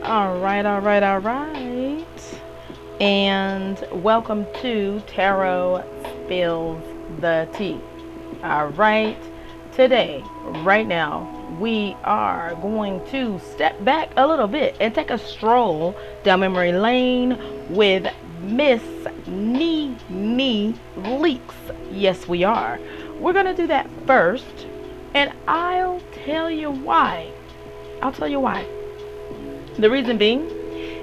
All right. And welcome to Tarot Spills the Tea. All right. Today, right now, we are going to step back a little bit and take a stroll down memory lane with Miss NENE Leakes. Yes, we are. We're going to do that first, and I'll tell you why. The reason being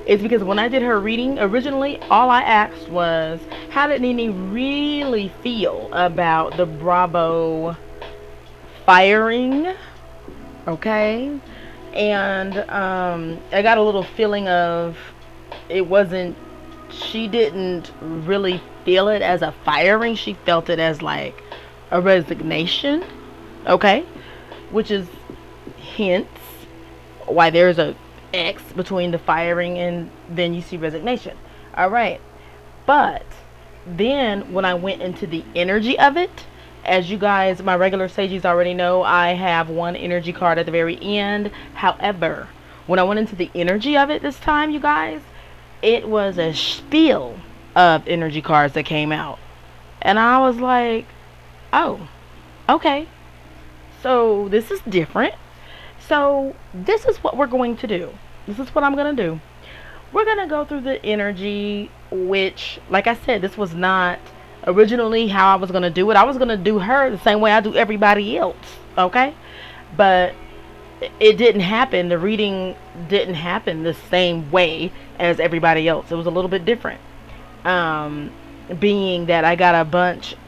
is because when I did her reading, originally all I asked was, how did NENE really feel about the Bravo firing? Okay. And I got a little feeling of she didn't really feel it as a firing. She felt it as like a resignation. Okay. Which is hence why there's a X between the firing and then you see resignation. All right. But then when I went into the energy of it, as you guys, my regular sages already know, I have one energy card at the very end. However, when I went into the energy of it this time, you guys, it was a spiel of energy cards that came out. And I was like, oh, okay. So this is different. So this is what we're going to do. This is what I'm going to do. We're going to go through the energy, which, like I said, this was not originally how I was going to do it. I was going to do her the same way I do everybody else. Okay? But it didn't happen. The reading didn't happen the same way as everybody else. It was a little bit different. Being that I got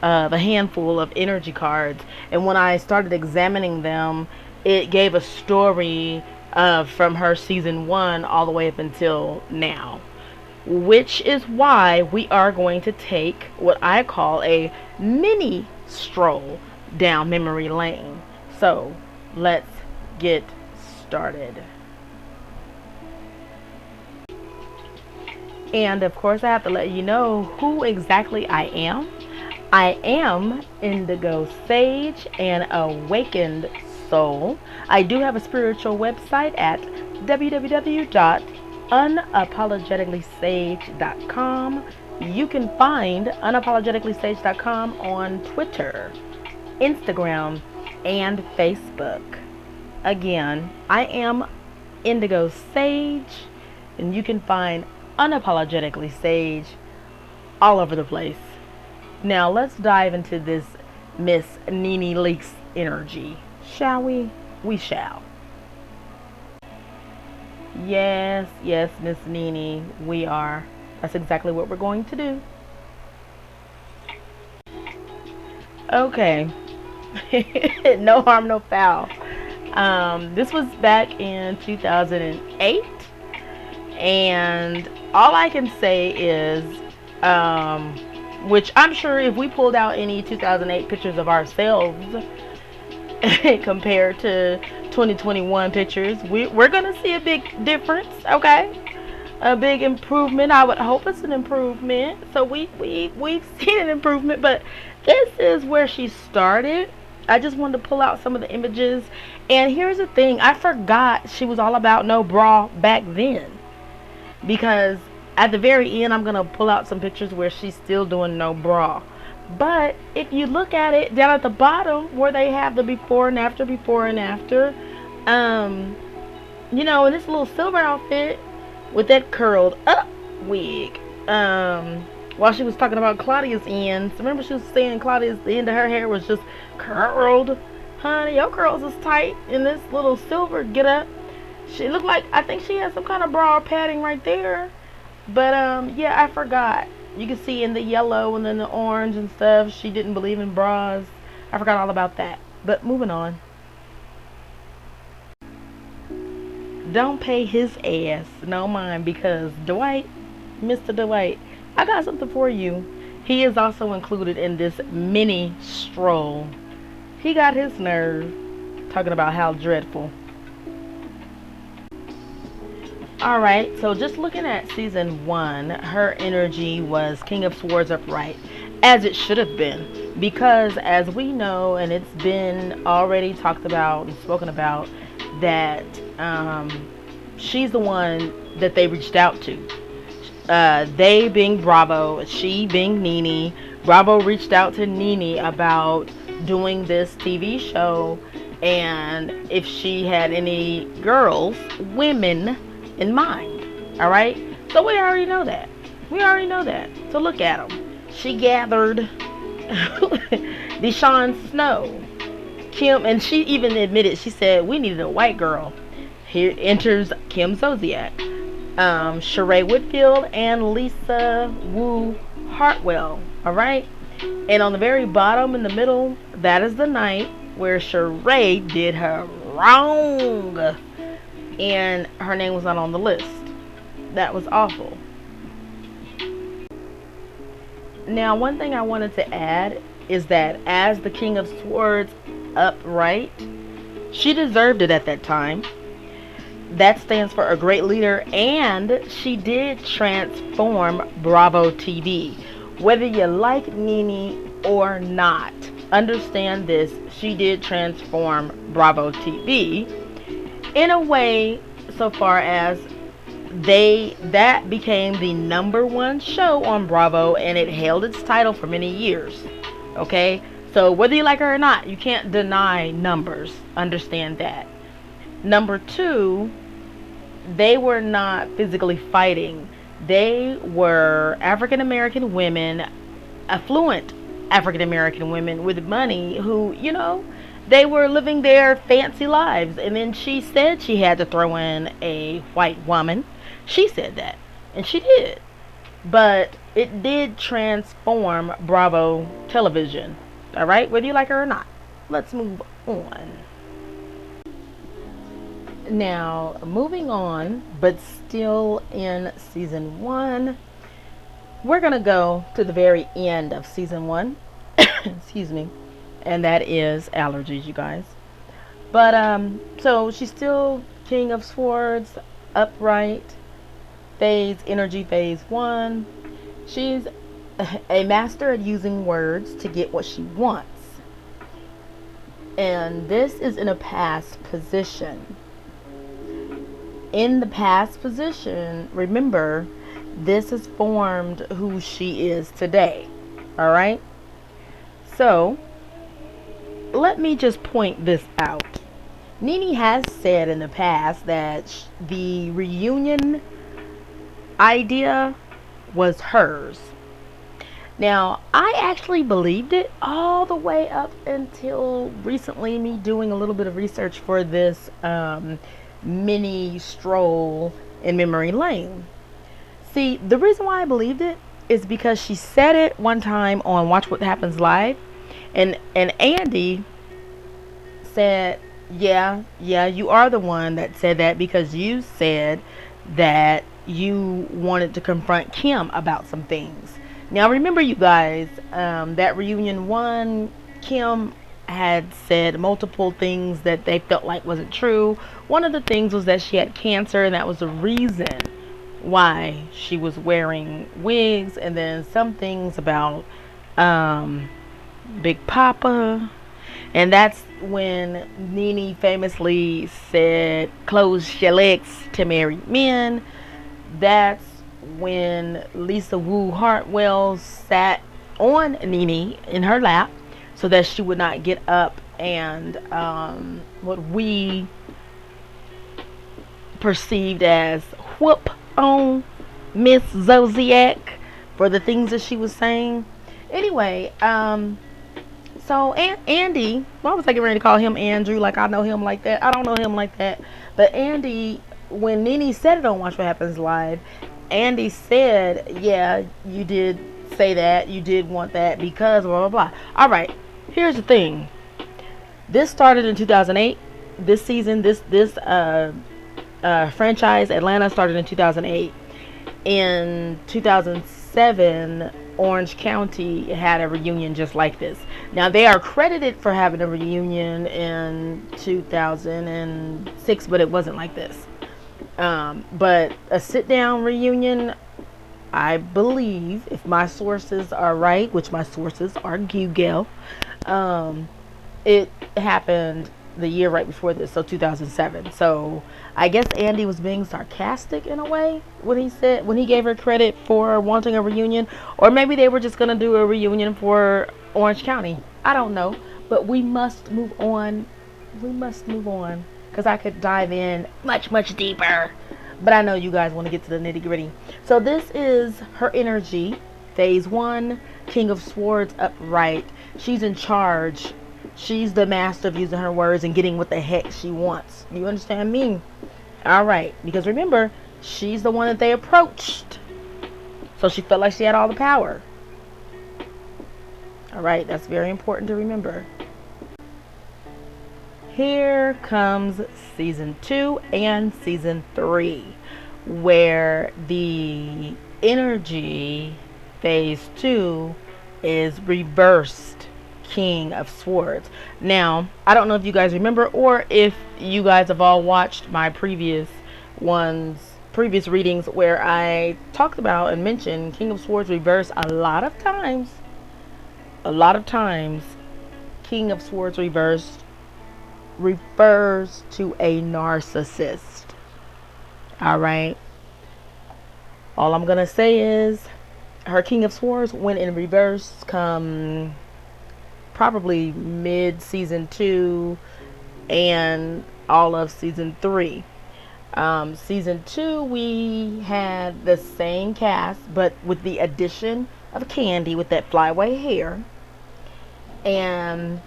a handful of energy cards, and when I started examining them, it gave a story from her season 1 all the way up until now, which is why we are going to take what I call a mini stroll down memory lane. So let's get started. And of course, I have to let you know who exactly I am. I am Indigo Sage, an awakened soul. I do have a spiritual website at www.unapologeticallysage.com. You can find unapologeticallysage.com on Twitter, Instagram, and Facebook. Again, I am Indigo Sage, and you can find Unapologetically Sage all over the place. Now let's dive into this Miss NENE Leakes energy. Shall we? We shall. Yes, Miss NENE, we are. That's exactly what we're going to do. Okay. No harm, no foul. This was back in 2008. And all I can say is, which I'm sure if we pulled out any 2008 pictures of ourselves compared to 2021 pictures, we're gonna see a big difference. Okay, a big improvement. I would hope it's an improvement. So we've seen an improvement, but this is where she started. I just wanted to pull out some of the images. And here's the thing, I forgot she was all about no bra back then, because at the very end I'm gonna pull out some pictures where she's still doing no bra. But if you look at it down at the bottom where they have the before and after, you know, in this little silver outfit with that curled up wig, while she was talking about Claudia's ends. Remember she was saying Claudia's, the end of her hair was just curled. Honey, your curls is tight in this little silver get up. She looked like, I think she had some kind of bra or padding right there. But yeah, I forgot. You can see in the yellow and then the orange and stuff, she didn't believe in bras. I forgot all about that. But moving on. Don't pay his ass no mind, because Dwight, Mr. Dwight, I got something for you. He is also included in this mini stroll. He got his nerve talking about how dreadful. Alright, so just looking at season 1, her energy was King of Swords upright, as it should have been. Because as we know, and it's been already talked about and spoken about, that she's the one that they reached out to. They being Bravo, she being NENE. Bravo reached out to NENE about doing this TV show and if she had any girls, women in mind. All right? So we already know that. We already know that. So look at them. She gathered Deshawn Snow, Kim, and she even admitted, she said, we needed a white girl. Here enters Kim Zolciak, Sheree Whitfield, and Lisa Wu Hartwell. All right? And on the very bottom in the middle, that is the night where Sheree did her wrong. And her name was not on the list. That was awful. Now, one thing I wanted to add is that as the King of Swords upright, she deserved it at that time. That stands for a great leader, and she did transform Bravo TV. Whether you like NENE or not, understand this, she did transform Bravo TV in a way so far as that became the #1 show on Bravo, and it held its title for many years. Okay? So whether you like her or not, you can't deny numbers. Understand that. Number 2, they were not physically fighting. They were African American women, affluent African American women with money who, you know, they were living their fancy lives. And then she said she had to throw in a white woman. She said that, and she did. But it did transform Bravo television. All right, whether you like her or not. Let's move on. Now, moving on, but still in season 1, we're going to go to the very end of season 1. Excuse me. And that is allergies, you guys. But, so she's still King of Swords, upright, energy phase 1. She's a master at using words to get what she wants. And this is in a past position. In the past position, remember, this has formed who she is today. All right? So, let me just point this out. NENE has said in the past that the reunion idea was hers. Now, I actually believed it all the way up until recently, me doing a little bit of research for this mini stroll in memory lane. See, the reason why I believed it is because she said it one time on Watch What Happens Live, and Andy said, yeah, you are the one that said that because you said that you wanted to confront Kim about some things. Now remember, you guys, that reunion 1, Kim had said multiple things that they felt like wasn't true. One of the things was that she had cancer, and that was the reason why she was wearing wigs. And then some things about Big Papa, and that's when NENE famously said, close your legs to married men. That's when Lisa Wu Hartwell sat on NENE in her lap so that she would not get up and what we perceived as whoop on Miss Zolciak for the things that she was saying. Anyway, so Andy, why was I getting ready to call him Andrew like I know him like that? I don't know him like that. But Andy, when NENE said it on Watch What Happens Live, Andy said, yeah, you did say that. You did want that because blah, blah, blah. All right, here's the thing. This started in 2008. This season, this franchise, Atlanta, started in 2008. In 2007, Orange County had a reunion just like this. Now, they are credited for having a reunion in 2006, but it wasn't like this. But a sit-down reunion, I believe, if my sources are right, which my sources are Google, it happened the year right before this, so 2007. So I guess Andy was being sarcastic in a way when he gave her credit for wanting a reunion, or maybe they were just gonna do a reunion for Orange County. I don't know, but we must move on. We must move on because I could dive in much deeper, but I know you guys want to get to the nitty gritty. So this is her energy. Phase 1, King of Swords upright. She's in charge. She's the master of using her words and getting what the heck she wants. You understand me? Alright. Because remember, she's the one that they approached. So she felt like she had all the power. Alright. That's very important to remember. Here comes season 2 and season 3. Where the energy phase 2 is reversed King of Swords. Now, I don't know if you guys remember or if you guys have all watched my previous readings where I talked about and mentioned King of Swords reverse a lot of times. King of Swords reversed refers to a narcissist. Alright. All I'm gonna say is her King of Swords went in reverse come probably mid season 2 and all of season 3. Season 2 we had the same cast but with the addition of Candy with that flyaway hair, and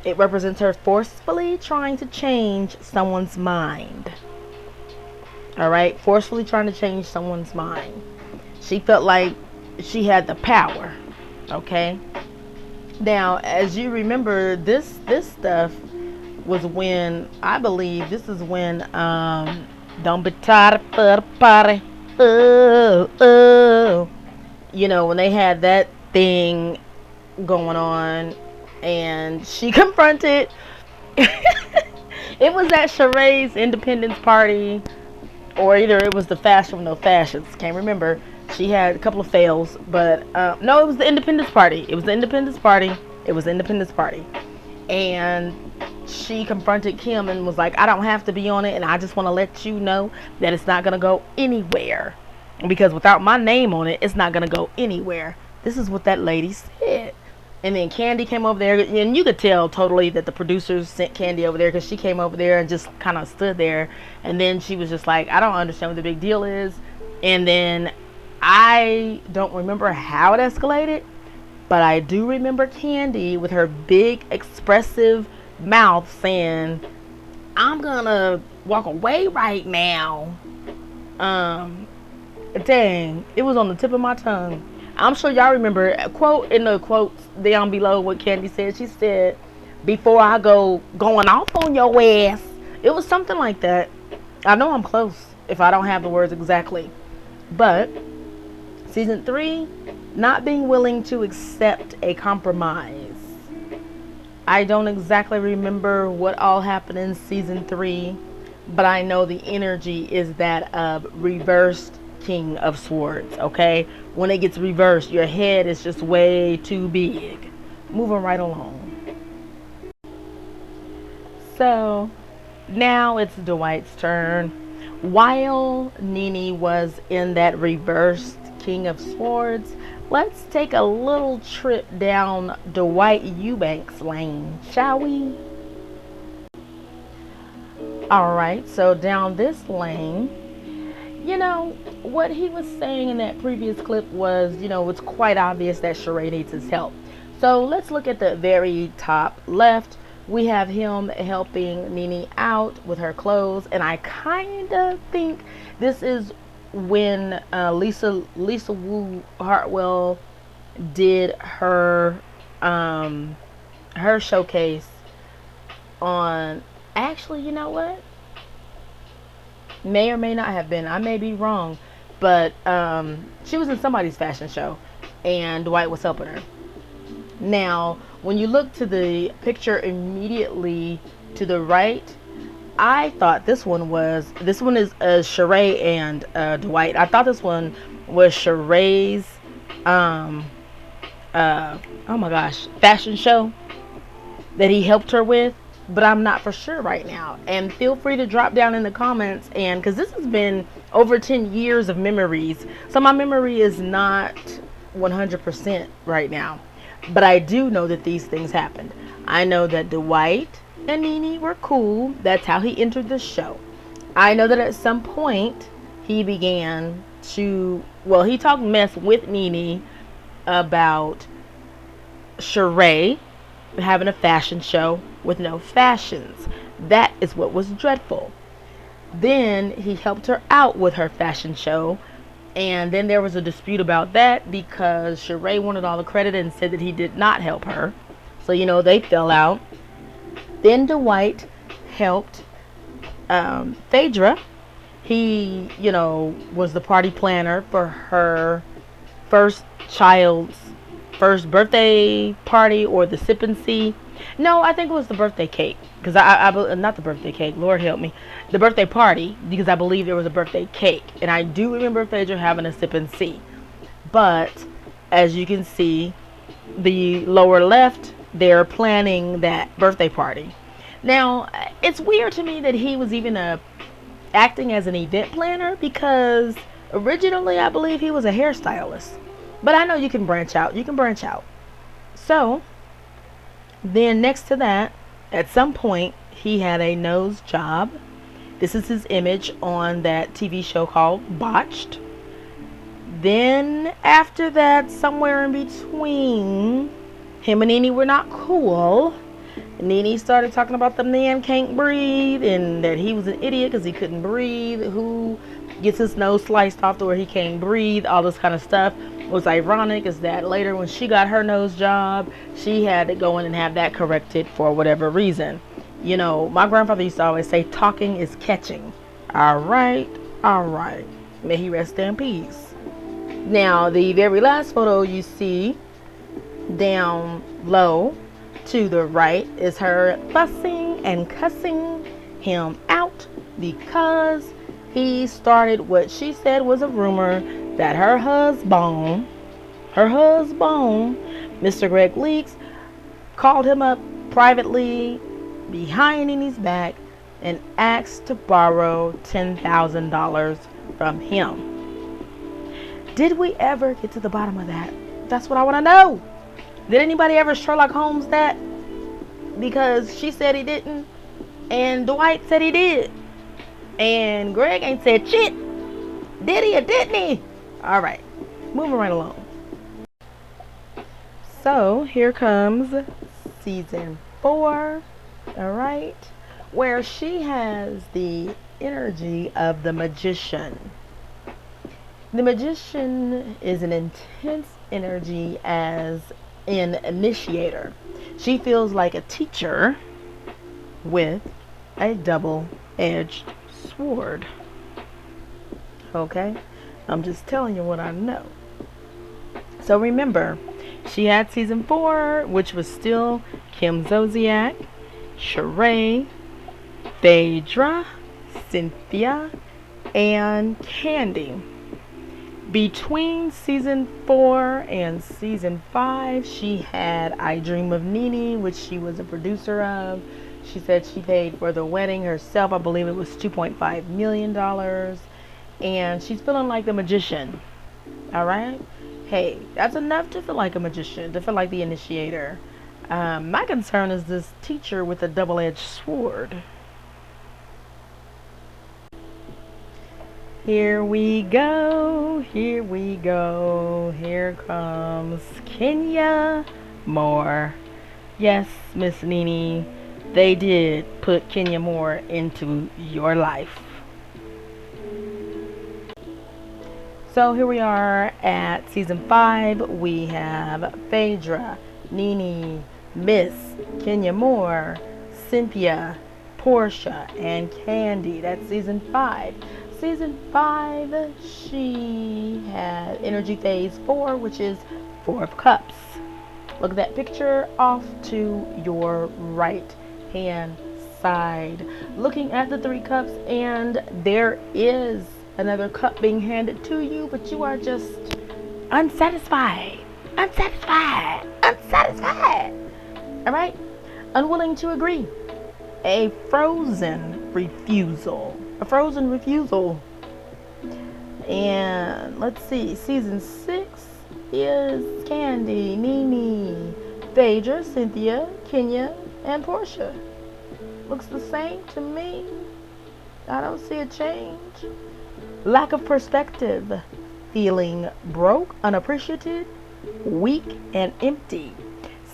it represents her forcefully trying to change someone's mind. Alright, forcefully trying to change someone's mind. She felt like she had the power. Okay. Now, as you remember, this stuff was when, I believe, this is when don't be tired for the party. Oh. You know, when they had that thing going on, and she confronted. It was at Sheree's Independence Party, or either it was the Fashion with No Fashions. Can't remember. She had a couple of fails, but no, it was the Independence Party. It was the Independence Party. It was the Independence Party. And she confronted Kim and was like, I don't have to be on it, and I just want to let you know that it's not going to go anywhere. Because without my name on it, it's not going to go anywhere. This is what that lady said. And then Candy came over there, and you could tell totally that the producers sent Candy over there because she came over there and just kind of stood there. And then she was just like, I don't understand what the big deal is. And then I don't remember how it escalated, but I do remember Candy with her big expressive mouth saying, I'm gonna walk away right now. Dang, it was on the tip of my tongue. I'm sure y'all remember, quote in the quotes down below what Candy said. She said, before I go going off on your ass. It was something like that. I know I'm close if I don't have the words exactly. But season 3, not being willing to accept a compromise. I don't exactly remember what all happened in season 3, but I know the energy is that of reversed King of Swords. Okay, when it gets reversed, your head is just way too big. Moving right along. So now it's Dwight's turn. While NENE was in that reversed King of Swords, let's take a little trip down Dwight Eubanks lane, shall we? Alright, so down this lane, you know, what he was saying in that previous clip was, you know, it's quite obvious that Sheree needs his help. So let's look at the very top left. We have him helping NENE out with her clothes, and I kind of think this is when Lisa Wu Hartwell did her her showcase on. Actually, you know what? May or may not have been. I may be wrong, but she was in somebody's fashion show, and Dwight was helping her. Now, when you look to the picture immediately to the right, I thought this one is Sheree and Dwight. I thought this one was Sheree's oh my gosh, fashion show that he helped her with. but I'm not for sure right now. And feel free to drop down in the comments, and because this has been over 10 years of memories, so my memory is not 100% right now. But I do know that these things happened. I know that Dwight and NENE were cool. That's how he entered the show. I know that at some point he began to, well, he talked mess with NENE about Sheree having a fashion show with no fashions. That is what was dreadful. Then he helped her out with her fashion show, and then there was a dispute about that because Sheree wanted all the credit and said that he did not help her. So, they fell out. Then Dwight helped Phaedra. He, was the party planner for her child's first birthday party, or the sip and see. No, I think it was the birthday cake, because I not the birthday cake, Lord help me, the birthday party, because I believe there was a birthday cake, and I do remember Phaedra having a sip and see. But as you can see, the lower left, they're planning that birthday party. Now, it's weird to me that he was even acting as an event planner, because originally I believe he was a hairstylist. But I know you can branch out. So, then next to that, at some point, he had a nose job. This is his image on that TV show called Botched. Then, after that, somewhere in between, him and NENE were not cool. NENE started talking about the man can't breathe, and that he was an idiot because he couldn't breathe. Who gets his nose sliced off to where he can't breathe, all this kind of stuff. What's ironic is that later when she got her nose job, she had to go in and have that corrected for whatever reason. My grandfather used to always say, talking is catching. All right. May he rest in peace. Now, the very last photo you see down low to the right is her fussing and cussing him out because he started what she said was a rumor that her husband, Mr. Greg Leakes, called him up privately behind NENE's back and asked to borrow $10,000 from him. Did we ever get to the bottom of that? That's what I want to know. Did anybody ever Sherlock Holmes that? Because she said he didn't, and Dwight said he did, and Greg ain't said shit. Did he or didn't he? All right, moving right along. So here comes season 4, all right, where she has the energy of the magician. The magician is an intense energy as an initiator. She feels like a teacher with a double-edged sword. Okay? I'm just telling you what I know. So remember, she had season 4, which was still Kim Zodiac, Sheree, Phaedra, Cynthia, and Candy. Between season 4 and season 5, she had I Dream of NENE, which she was a producer of. She said she paid for the wedding herself. I believe it was $2.5 million. And she's feeling like the magician. Alright? Hey, that's enough to feel like a magician, to feel like the initiator. My concern is this teacher with a double-edged sword. Here we go. Here comes Kenya Moore. Yes, Miss NENE, they did put Kenya Moore into your life. So here we are at season 5. We have Phaedra, NENE, Miss, Kenya Moore, Cynthia, Portia, and Candy. That's season 5. Season 5, she had energy phase 4, which is 4 of Cups. Look at that picture off to your right hand side. Looking at the 3 cups, and there is another cup being handed to you, but you are just unsatisfied. All right? Unwilling to agree. a frozen refusal. A frozen refusal. And let's see, season 6 is Candy, NENE, Phaedra, Cynthia, Kenya, and Portia. Looks the same to me. I don't see a change. Lack of perspective. Feeling broke, unappreciated, weak, and empty.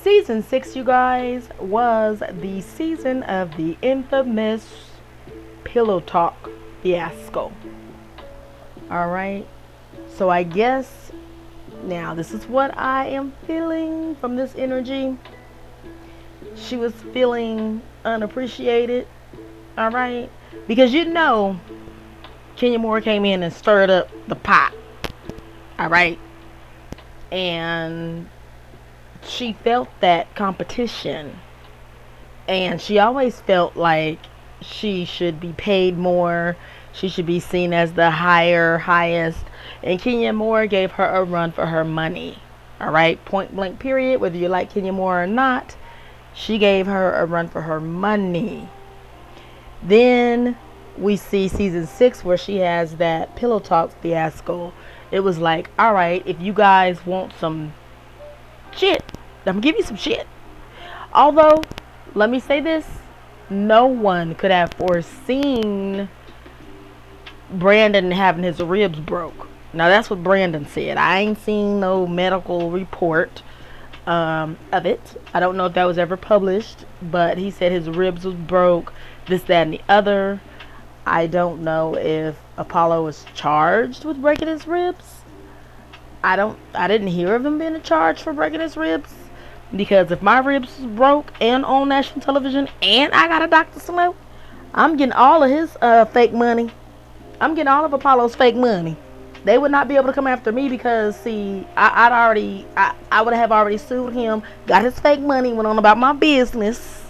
Season 6, you guys, was the season of the infamous pillow talk fiasco. Alright, so I guess now this is what I am feeling from this energy. She was feeling unappreciated. Alright, because you know Kenya Moore came in and stirred up the pot. Alright, and she felt that competition, and she always felt like she should be paid more. She should be seen as the highest. And Kenya Moore gave her a run for her money. Alright, point blank period. Whether you like Kenya Moore or not, she gave her a run for her money. Then we see season 6 where she has that pillow talk fiasco. It was like, alright, if you guys want some shit, I'm gonna give you some shit. Although, let me say this, no one could have foreseen Brandon having his ribs broke. Now that's what Brandon said. I ain't seen no medical report of it. I don't know if that was ever published, but he said his ribs was broke, this, that, and the other. I don't know if Apollo was charged with breaking his ribs. I didn't hear of him being charged for breaking his ribs, because if my ribs was broke and on national television and I got a doctor's note, I'm getting all of his fake money. I'm getting all of Apollo's fake money. They would not be able to come after me because, see, I would have already sued him, got his fake money, went on about my business.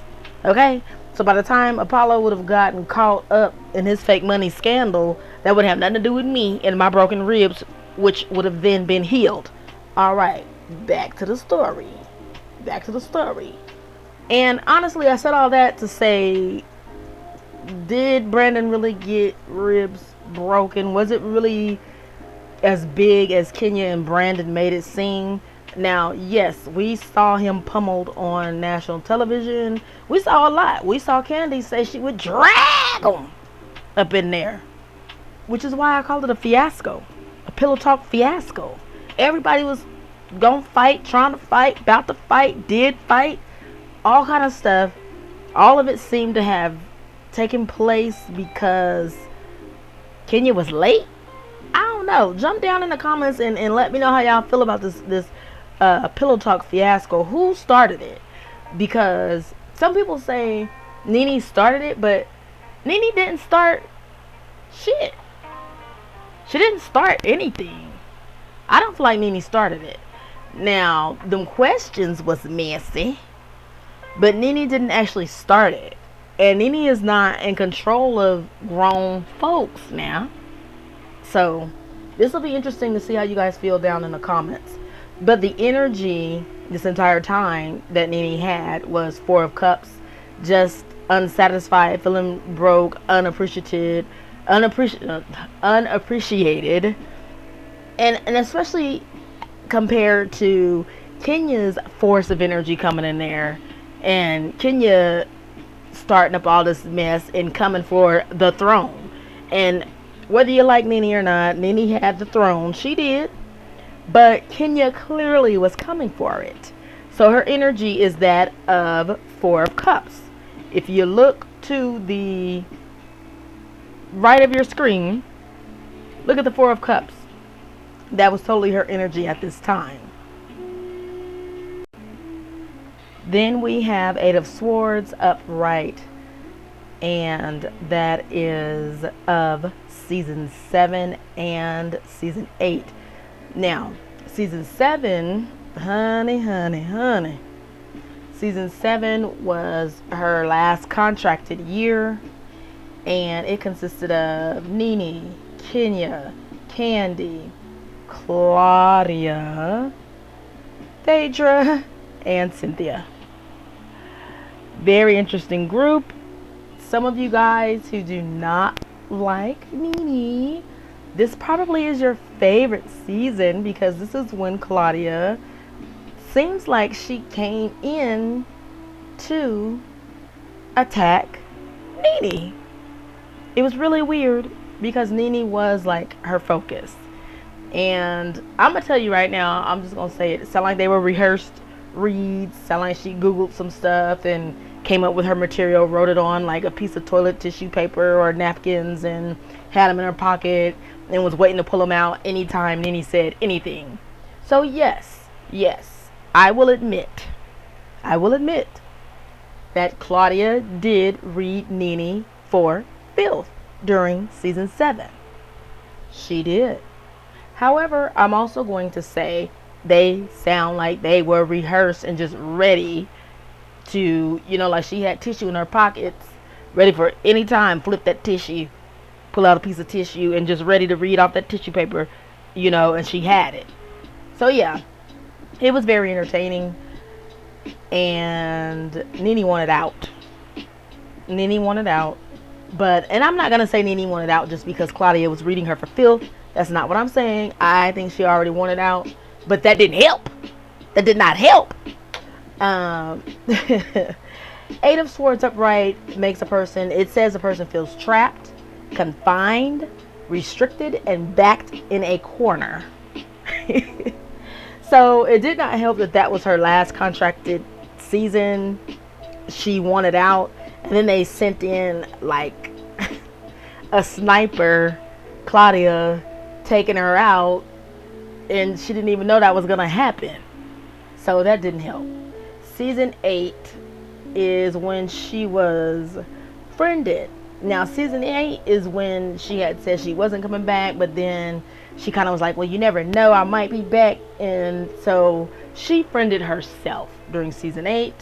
Okay? So by the time Apollo would have gotten caught up in his fake money scandal, that would have nothing to do with me and my broken ribs, which would have then been healed. Alright, back to the story. Back to the story. And honestly, I said all that to say, did Brandon really get ribs broken? Was it really as big as Kenya and Brandon made it seem? Now, yes, we saw him pummeled on national television. We saw a lot. We saw Candy say she would drag him up in there, which is why I called it a fiasco, a pillow talk fiasco. Everybody was gonna fight, trying to fight, about to fight, did fight, all kind of stuff. All of it seemed to have taken place because Kenya was late. I don't know. Jump down in the comments and let me know how y'all feel about this pillow talk fiasco. Who started it? Because some people say NENE started it, but NENE didn't start shit. She didn't start anything. I don't feel like NENE started it. Now, them questions was messy, but NENE didn't actually start it. And NENE is not in control of grown folks now. So, this will be interesting to see how you guys feel down in the comments. But the energy this entire time that NENE had was 4 of Cups. Just unsatisfied, feeling broke, unappreciated. And especially compared to Kenya's force of energy coming in there. And Kenya starting up all this mess and coming for the throne. And whether you like NENE or not, NENE had the throne. She did. But Kenya clearly was coming for it. So her energy is that of 4 of Cups. If you look to the right of your screen, look at the 4 of Cups. That was totally her energy at this time. Then we have 8 of Swords upright, and that is of season 7 and season 8. Now, season 7, honey. Season 7 was her last contracted year, and it consisted of NENE, Kenya, Candy, Claudia, Phaedra, and Cynthia. Very interesting group. some of you guys who do not like NENE, this probably is your favorite season, because this is when Claudia seems like she came in to attack NENE. It was really weird because NENE was like her focus. And I'm gonna tell you right now, I'm just gonna say it sounded like they were rehearsed reads, sound like she googled some stuff and came up with her material, wrote it on like a piece of toilet tissue paper or napkins, and had them in her pocket and was waiting to pull them out anytime NENE said anything. So yes, I will admit that Claudia did read NENE for filth during season 7. She did. However, I'm also going to say they sound like they were rehearsed and just ready to, like she had tissue in her pockets, ready for any time, flip that tissue, pull out a piece of tissue, and just ready to read off that tissue paper, and she had it. So yeah, it was very entertaining, and NENE wanted out. And I'm not going to say NENE wanted out just because Claudia was reading her for filth. That's not what I'm saying. I think she already wanted out, but that didn't help. That did not help. 8 of Swords upright makes it says a person feels trapped, confined, restricted, and backed in a corner. So it did not help that was her last contracted season. She wanted out, and then they sent in like a sniper, Claudia, taking her out, and she didn't even know that was gonna happen. So that didn't help. Season 8 is when she was friended. Now season 8 is when she had said she wasn't coming back, but then she kind of was like, well, you never know, I might be back. And so she friended herself during season 8.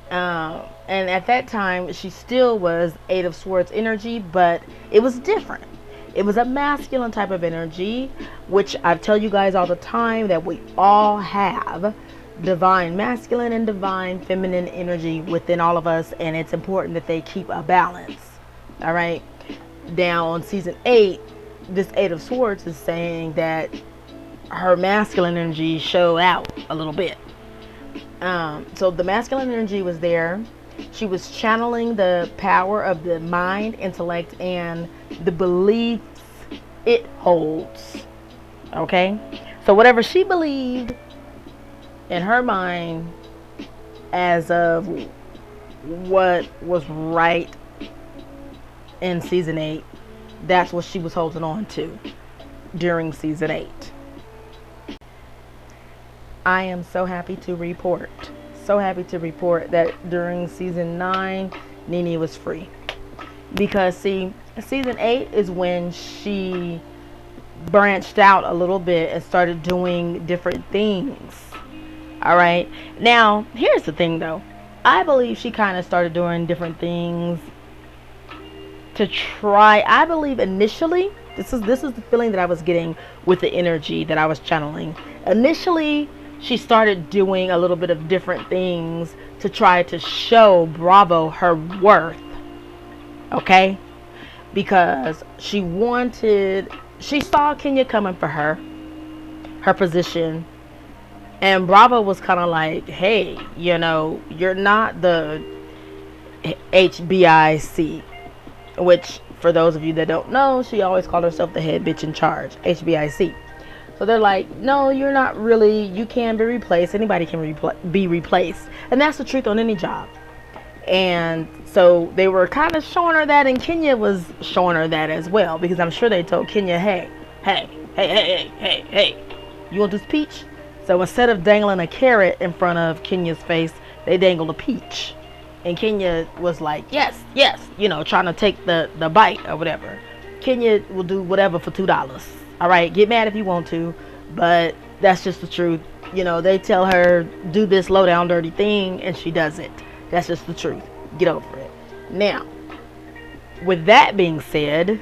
And at that time she still was 8 of Swords energy, but it was different. It was a masculine type of energy, which I tell you guys all the time that we all have divine masculine and divine feminine energy within all of us, and it's important that they keep a balance. All right. Now on season 8, this 8 of Swords is saying that her masculine energy showed out a little bit. So the masculine energy was there. She was channeling the power of the mind, intellect, and the beliefs it holds. Okay? So whatever she believed in her mind as of what was right in season 8, that's what she was holding on to during season 8. I am so happy to report that during season 9, NENE was free. Because see, season 8 is when she branched out a little bit and started doing different things. Alright, now here's the thing though. I believe she kind of started doing different things to try. I believe initially, this is the feeling that I was getting with the energy that I was channeling. Initially, she started doing a little bit of different things to try to show Bravo her worth. Okay? Because she saw Kenya coming for her position. And Bravo was kind of like, hey, you're not the HBIC. Which, for those of you that don't know, she always called herself the head bitch in charge. HBIC. So they're like, no, you're not really. You can be replaced. Anybody can be replaced. And that's the truth on any job. And so they were kind of showing her that, and Kenya was showing her that as well. Because I'm sure they told Kenya, hey, you want this peach? So instead of dangling a carrot in front of Kenya's face, they dangled a peach. And Kenya was like, yes, trying to take the bite or whatever. Kenya will do whatever for $2. All right, get mad if you want to, but that's just the truth. They tell her, do this low down dirty thing, and she does it. That's just the truth. Get over it. Now, with that being said,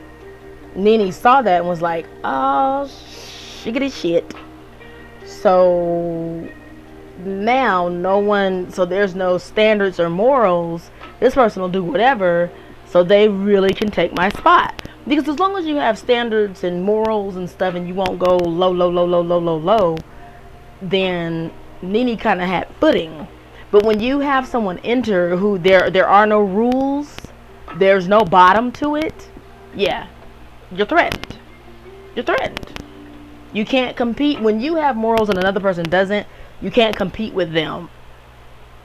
NENE saw that and was like, oh, shiggity shit. So now so there's no standards or morals. This person will do whatever. So they really can take my spot. Because as long as you have standards and morals and stuff and you won't go low, low, low, low, low, low, low, then NENE kind of had footing. But when you have someone enter who there are no rules, there's no bottom to it, yeah, you're threatened. You're threatened. You can't compete. When you have morals and another person doesn't, you can't compete with them.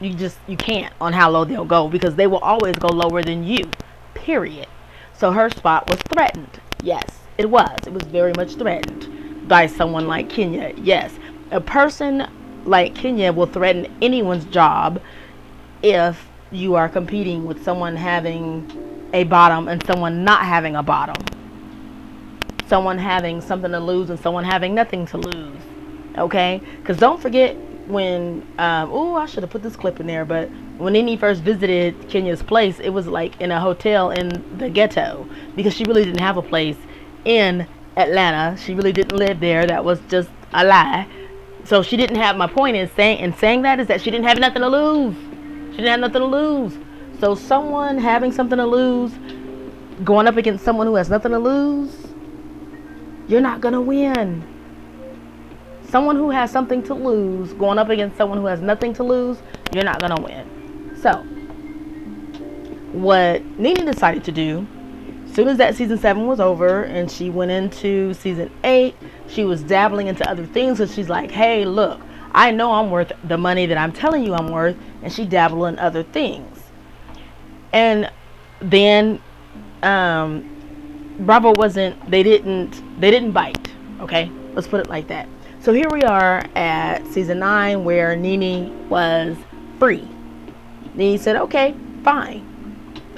You can't on how low they'll go, because they will always go lower than you, period. So her spot was threatened. Yes, it was. It was very much threatened by someone like Kenya. Yes, a person like Kenya will threaten anyone's job if you are competing with someone having a bottom and someone not having a bottom. Someone having something to lose and someone having nothing to lose. Okay? Because don't forget when, I should have put this clip in there, but when NENE first visited Kenya's place, it was like in a hotel in the ghetto, because she really didn't have a place in Atlanta. She really didn't live there. That was just a lie. So she didn't have, my point in saying that is that she didn't have nothing to lose. She didn't have nothing to lose. So someone having something to lose, going up against someone who has nothing to lose, you're not going to win. Someone who has something to lose, going up against someone who has nothing to lose, you're not going to win. So, what NENE decided to do, as soon as that season 7 was over and she went into season 8, she was dabbling into other things, because she's like, hey, look, I know I'm worth the money that I'm telling you I'm worth, and she dabbled in other things. And then Bravo they didn't bite. Okay, let's put it like that. So here we are at season 9, where NENE was free. NENE said, okay, fine,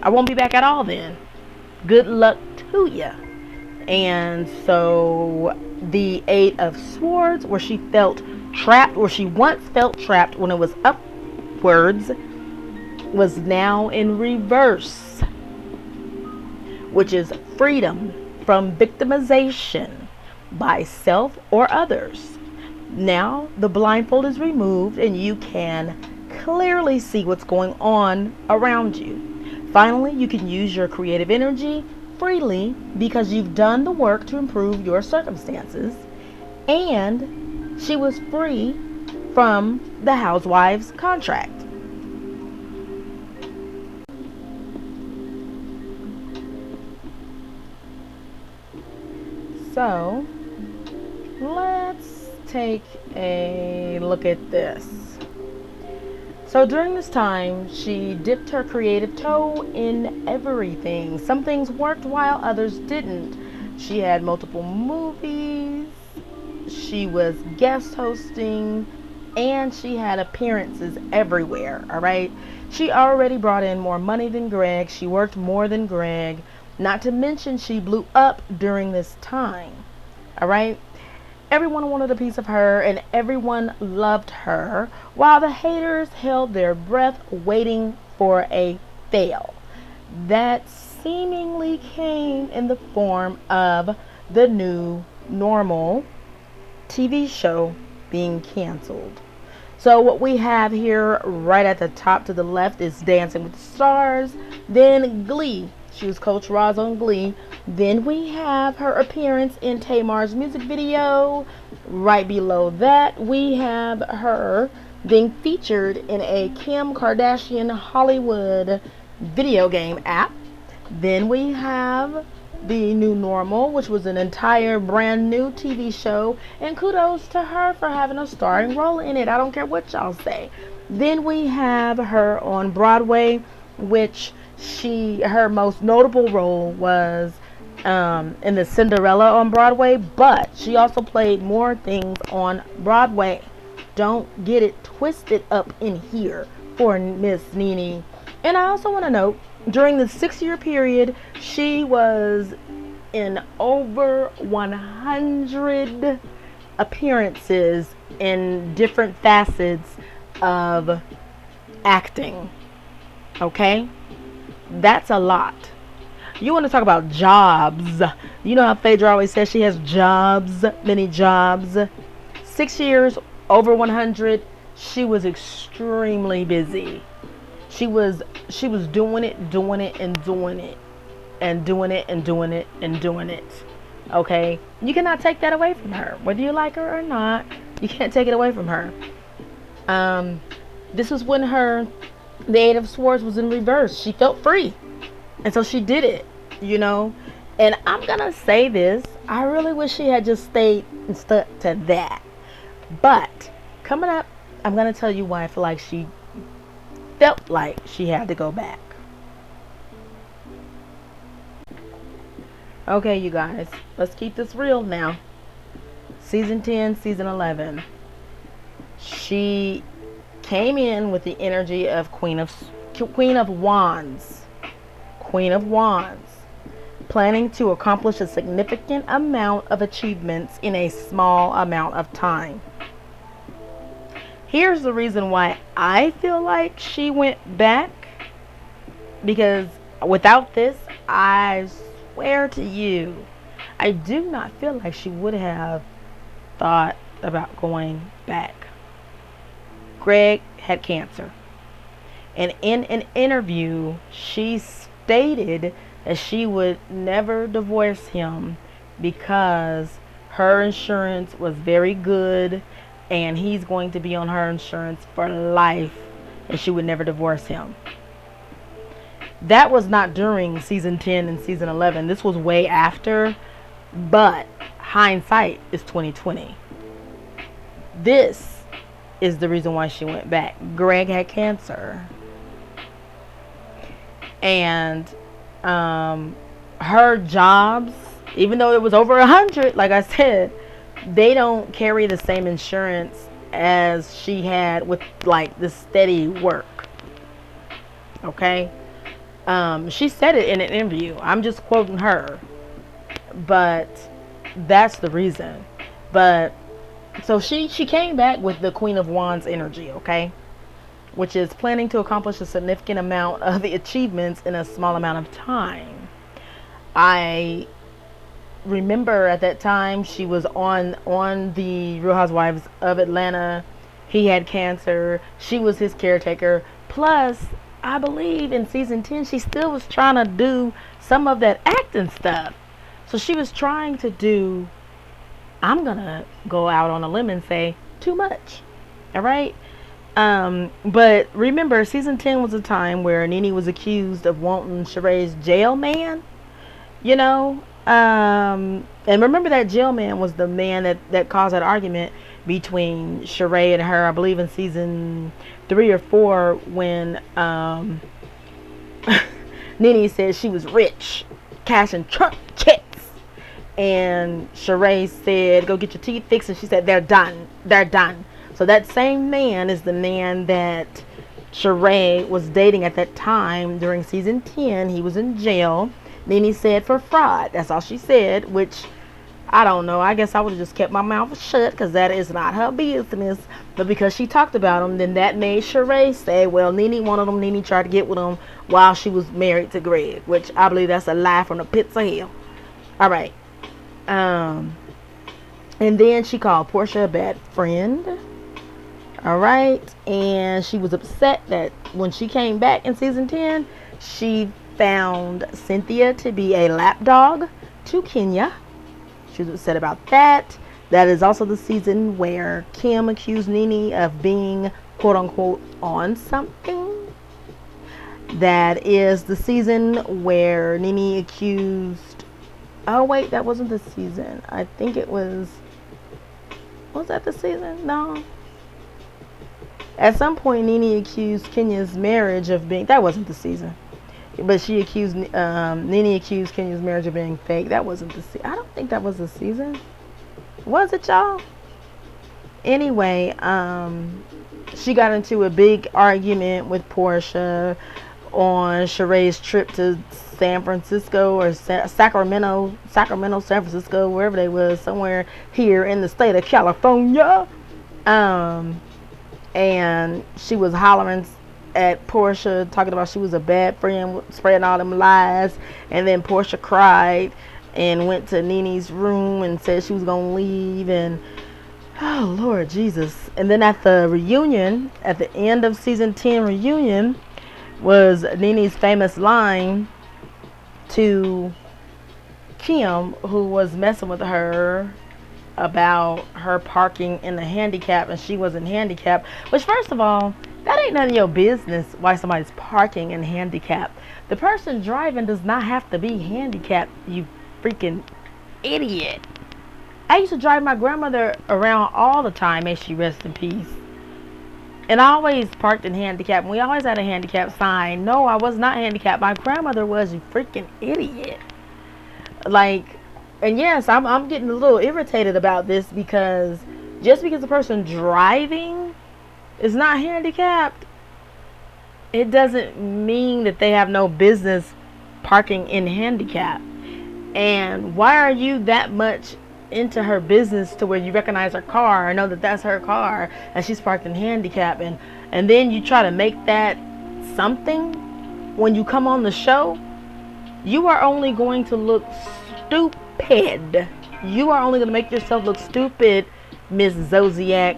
I won't be back at all then. Good luck to ya. And so the 8 of Swords, where she felt trapped, where she once felt trapped when it was upwards, was now in reverse, which is freedom from victimization by self or others. Now the blindfold is removed and you can clearly see what's going on around you. Finally, you can use your creative energy freely, because you've done the work to improve your circumstances. And she was free from the housewives contract. So let's take a look at this. So during this time, she dipped her creative toe in everything. Some things worked while others didn't. She had multiple movies, she was guest hosting, and she had appearances everywhere, all right? She already brought in more money than Greg. She worked more than Greg. Not to mention, she blew up during this time, all right? Everyone wanted a piece of her, and everyone loved her, while the haters held their breath waiting for a fail. That seemingly came in the form of the new normal TV show being canceled. So what we have here right at the top to the left is Dancing with the Stars, then Glee. She was Coach Roz on Glee. Then we have her appearance in Tamar's music video. Right below that, we have her being featured in a Kim Kardashian Hollywood video game app. Then we have the new normal, which was an entire brand new TV show, and kudos to her for having a starring role in it. I don't care what y'all say. Then we have her on Broadway, which her most notable role was in the Cinderella on Broadway, but she also played more things on Broadway. Don't get it twisted up in here for Miss NENE. And I also want to note, during the 6-year period, she was in over 100 appearances in different facets of acting. Okay? That's a lot. You want to talk about jobs. You know how Phaedra always says she has jobs, many jobs. 6 years, over 100. She was extremely busy. She was doing it, doing it, and doing it, and doing it, and doing it, and doing it. Okay, you cannot take that away from her, whether you like her or not. You can't take it away from her. This was when the Eight of Swords was in reverse. She felt free, and so she did it. You know, and I'm gonna say this. I really wish she had just stayed and stuck to that. But coming up, I'm gonna tell you why I feel like she felt like she had to go back. Okay, you guys, let's keep this real now. Season 10, season 11. She came in with the energy of Queen of Wands. Queen of Wands. Planning to accomplish a significant amount of achievements in a small amount of time. Here's the reason why I feel like she went back. Because without this, I swear to you, I do not feel like she would have thought about going back. Greg had cancer. And in an interview, she stated that she would never divorce him because her insurance was very good and he's going to be on her insurance for life, and she would never divorce him. That was not during season 10 and season 11. This was way after, but hindsight is 2020. This is the reason why she went back. Greg had cancer. And her jobs, even though it was over 100, like I said, they don't carry the same insurance as she had with like the steady work. Okay, she said it in an interview. I'm just quoting her, but that's the reason. But so she came back with the Queen of Wands energy. Okay, which is planning to accomplish a significant amount of the achievements in a small amount of time. I remember at that time she was on the Real Housewives of Atlanta. He had cancer. She was his caretaker. Plus, I believe in season 10, she still was trying to do some of that acting stuff. So she was trying to do, I'm going to go out on a limb and say, too much. All right? But remember, season 10 was a time where NENE was accused of wanting Sheree's jail man. You know? And remember that jail man was the man that caused that argument between Sheree and her, I believe in season 3 or 4, when NENE said she was rich, cashing Trump checks, and Sheree said, go get your teeth fixed, and she said, they're done. So that same man is the man that Sheree was dating at that time during season 10. He was in jail. NENE said for fraud. That's all she said, which I don't know. I guess I would have just kept my mouth shut because that is not her business. But because she talked about him, then that made Sheree say, well, NENE wanted him. NENE tried to get with him while she was married to Greg, which I believe that's a lie from the pits of hell. All right. And then she called Portia a bad friend. All right. And she was upset that when she came back in season 10, she found Cynthia to be a lapdog to Kenya. She was upset about that. That is also the season where Kim accused NENE of being quote unquote on something. That is the season where NENE accused, oh wait, that wasn't the season. I think it was that the season? No. At some point NENE accused Kenya's marriage of being, that wasn't the season. But she accused, NENE accused Kenya's marriage of being fake. That wasn't the season. I don't think that was the season. Was it, y'all? Anyway, she got into a big argument with Portia on Sheree's trip to San Francisco or Sacramento, San Francisco, wherever they was, somewhere here in the state of California. And she was hollering at Portia, talking about she was a bad friend, spreading all them lies. And then Portia cried and went to NENE's room and said she was gonna leave. And oh Lord Jesus. And then at the reunion, at the end of season 10 reunion, was NeNe's famous line to Kim, who was messing with her about her parking in the handicap and she wasn't handicapped. Which, first of all, that ain't none of your business why somebody's parking in handicap. The person driving does not have to be handicapped, you freaking idiot. I used to drive my grandmother around all the time, may she rest in peace. And I always parked in handicap. And we always had a handicap sign. No, I was not handicapped. My grandmother was, you freaking idiot. Like, and yes, I'm getting a little irritated about this because just because the person driving is not handicapped, it doesn't mean that they have no business parking in handicap. And why are you that much into her business to where you recognize her car and know that that's her car and she's parked in handicap, and then you try to make that something when you come on the show? You are only going to look stupid. You are only going to make yourself look stupid, Miss Zodiac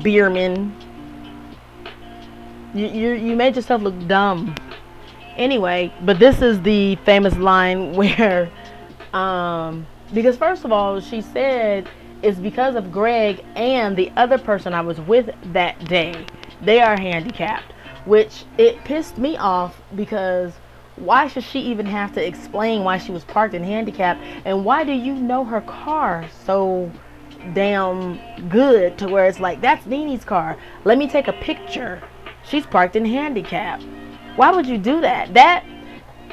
Bierman. You made yourself look dumb. Anyway, but this is the famous line where, because first of all, she said it's because of Greg and the other person I was with that day. They are handicapped, which it pissed me off because why should she even have to explain why she was parked in handicap? And why do you know her car so damn good to where it's like, that's NeNe's car. Let me take a picture. She's parked in handicap. Why would you do that?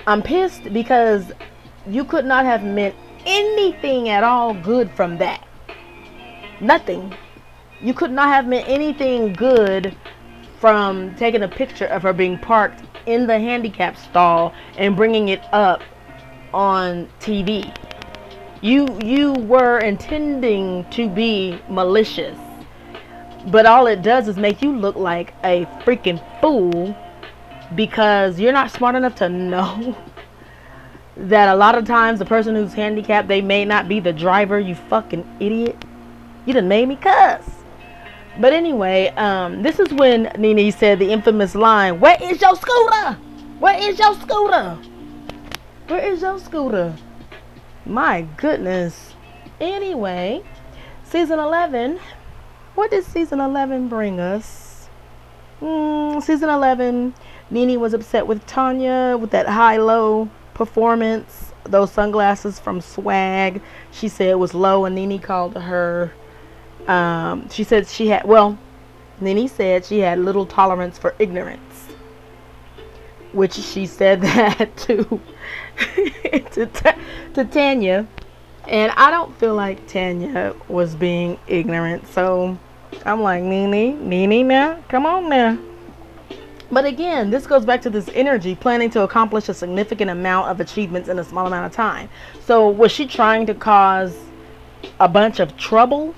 I'm pissed because you could not have meant anything at all good from that. Nothing. You could not have meant anything good from taking a picture of her being parked in the handicap stall and bringing it up on TV. You were intending to be malicious, but all it does is make you look like a freaking fool because you're not smart enough to know that a lot of times the person who's handicapped, they may not be the driver. You fucking idiot. You done made me cuss. But anyway, this is when NeNe said the infamous line, "Where is your scooter? Where is your scooter? Where is your scooter?" My goodness. Anyway, season 11. What did season 11 bring us? Season 11, NeNe was upset with Tanya with that high-low performance. Those sunglasses from Swag. She said it was low and NeNe called her. She said she had, NeNe said she had little tolerance for ignorance. Which she said that to Tanya. And I don't feel like Tanya was being ignorant. So I'm like, NeNe now, come on now. But again, this goes back to this energy, planning to accomplish a significant amount of achievements in a small amount of time. So was she trying to cause a bunch of trouble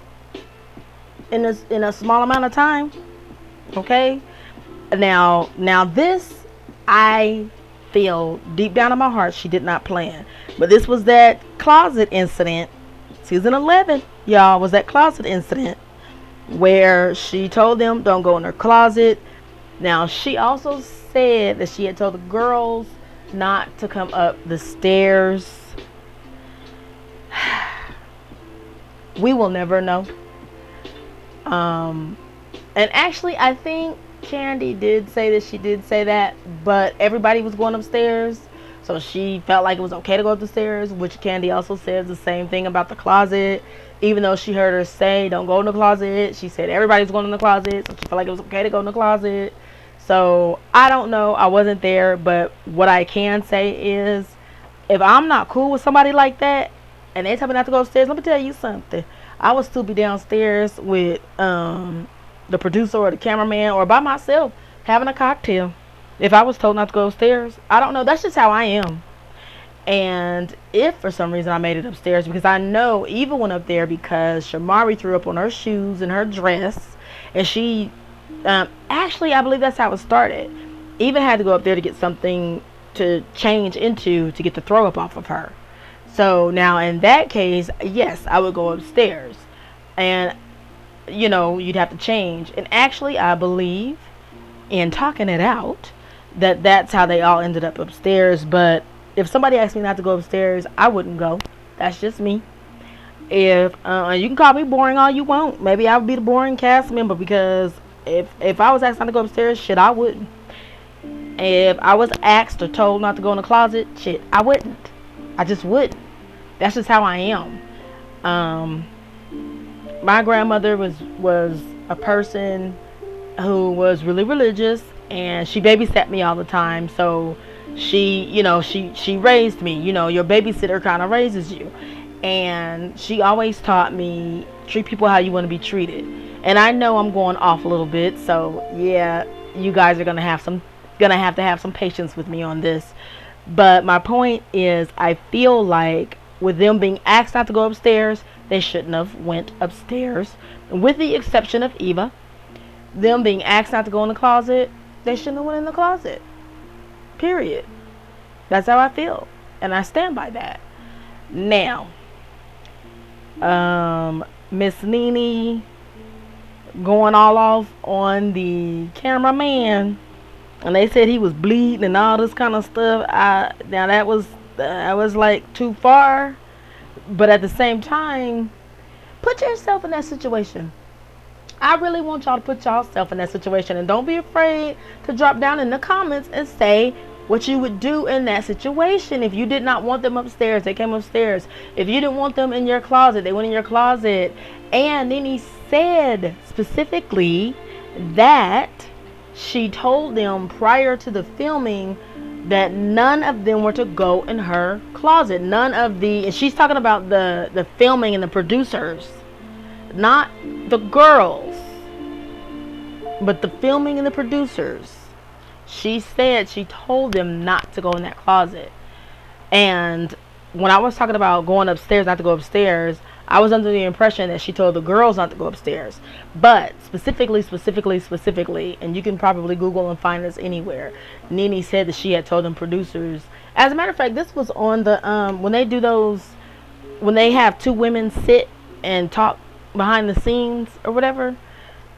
in a small amount of time? Okay. Now this, I feel deep down in my heart she did not plan. But this was that closet incident. Season 11, y'all, was that closet incident where she told them don't go in her closet. Now she also said that she had told the girls not to come up the stairs. We will never know. And actually I think Candy did say that she did say that, but everybody was going upstairs, so she felt like it was okay to go up the stairs, which Candy also says the same thing about the closet. Even though she heard her say don't go in the closet, she said everybody's going in the closet, so she felt like it was okay to go in the closet. So I don't know, I wasn't there, but what I can say is if I'm not cool with somebody like that and they tell me not to go upstairs, let me tell you something, I would still be downstairs with the producer or the cameraman or by myself having a cocktail if I was told not to go upstairs. I don't know, that's just how I am. And if for some reason I made it upstairs, because I know Eva went up there because Shamari threw up on her shoes and her dress, and she actually I believe that's how it started. Eva had to go up there to get something to change into to get the throw up off of her. So now in that case, yes, I would go upstairs and you'd have to change. And actually I believe in talking it out, that's how they all ended up upstairs. But if somebody asked me not to go upstairs, I wouldn't go. That's just me. If you can call me boring all you want, maybe I would be the boring cast member, because if I was asked not to go upstairs, shit, I wouldn't. If I was asked or told not to go in the closet, shit, I wouldn't. I just wouldn't. That's just how I am. My grandmother was a person who was really religious, and she babysat me all the time. So she raised me. Your babysitter kind of raises you. And she always taught me, treat people how you want to be treated. And I know I'm going off a little bit, so yeah, you guys are gonna have to have some patience with me on this. But my point is, I feel like with them being asked not to go upstairs, they shouldn't have went upstairs. With the exception of Eva, them being asked not to go in the closet, they shouldn't have went in the closet. Period. That's how I feel, and I stand by that. Now, Miss NENE going all off on the cameraman, and they said he was bleeding and all this kind of stuff. Now that was like too far, but at the same time, put yourself in that situation. I really want y'all to put yourself in that situation, and don't be afraid to drop down in the comments and say what you would do in that situation. If you did not want them upstairs, they came upstairs. If you didn't want them in your closet, they went in your closet. And then he said specifically that she told them prior to the filming that none of them were to go in her closet. And she's talking about the filming and the producers, not the girls, but the filming and the producers. She said she told them not to go in that closet. And when I was talking about going upstairs, not to go upstairs, I was under the impression that she told the girls not to go upstairs. But specifically, and you can probably Google and find this anywhere, NENE said that she had told them producers. As a matter of fact, this was on the when they do those, when they have two women sit and talk behind the scenes or whatever.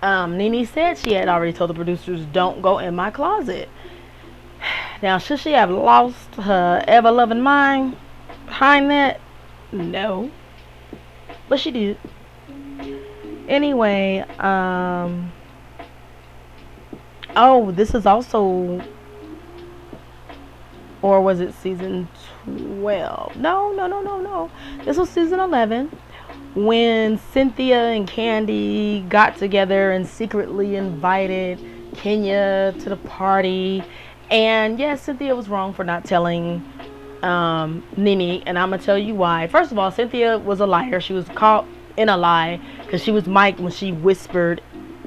NENE said she had already told the producers, don't go in my closet. Now, should she have lost her ever-loving mind behind that? No. But she did. Anyway, oh, this is also, or was it season 12? No. This was season 11. When Cynthia and Candy got together and secretly invited Kenya to the party. And yes, Cynthia was wrong for not telling NENE, and I'm going to tell you why. First of all, Cynthia was a liar. She was caught in a lie because she was Mike when she whispered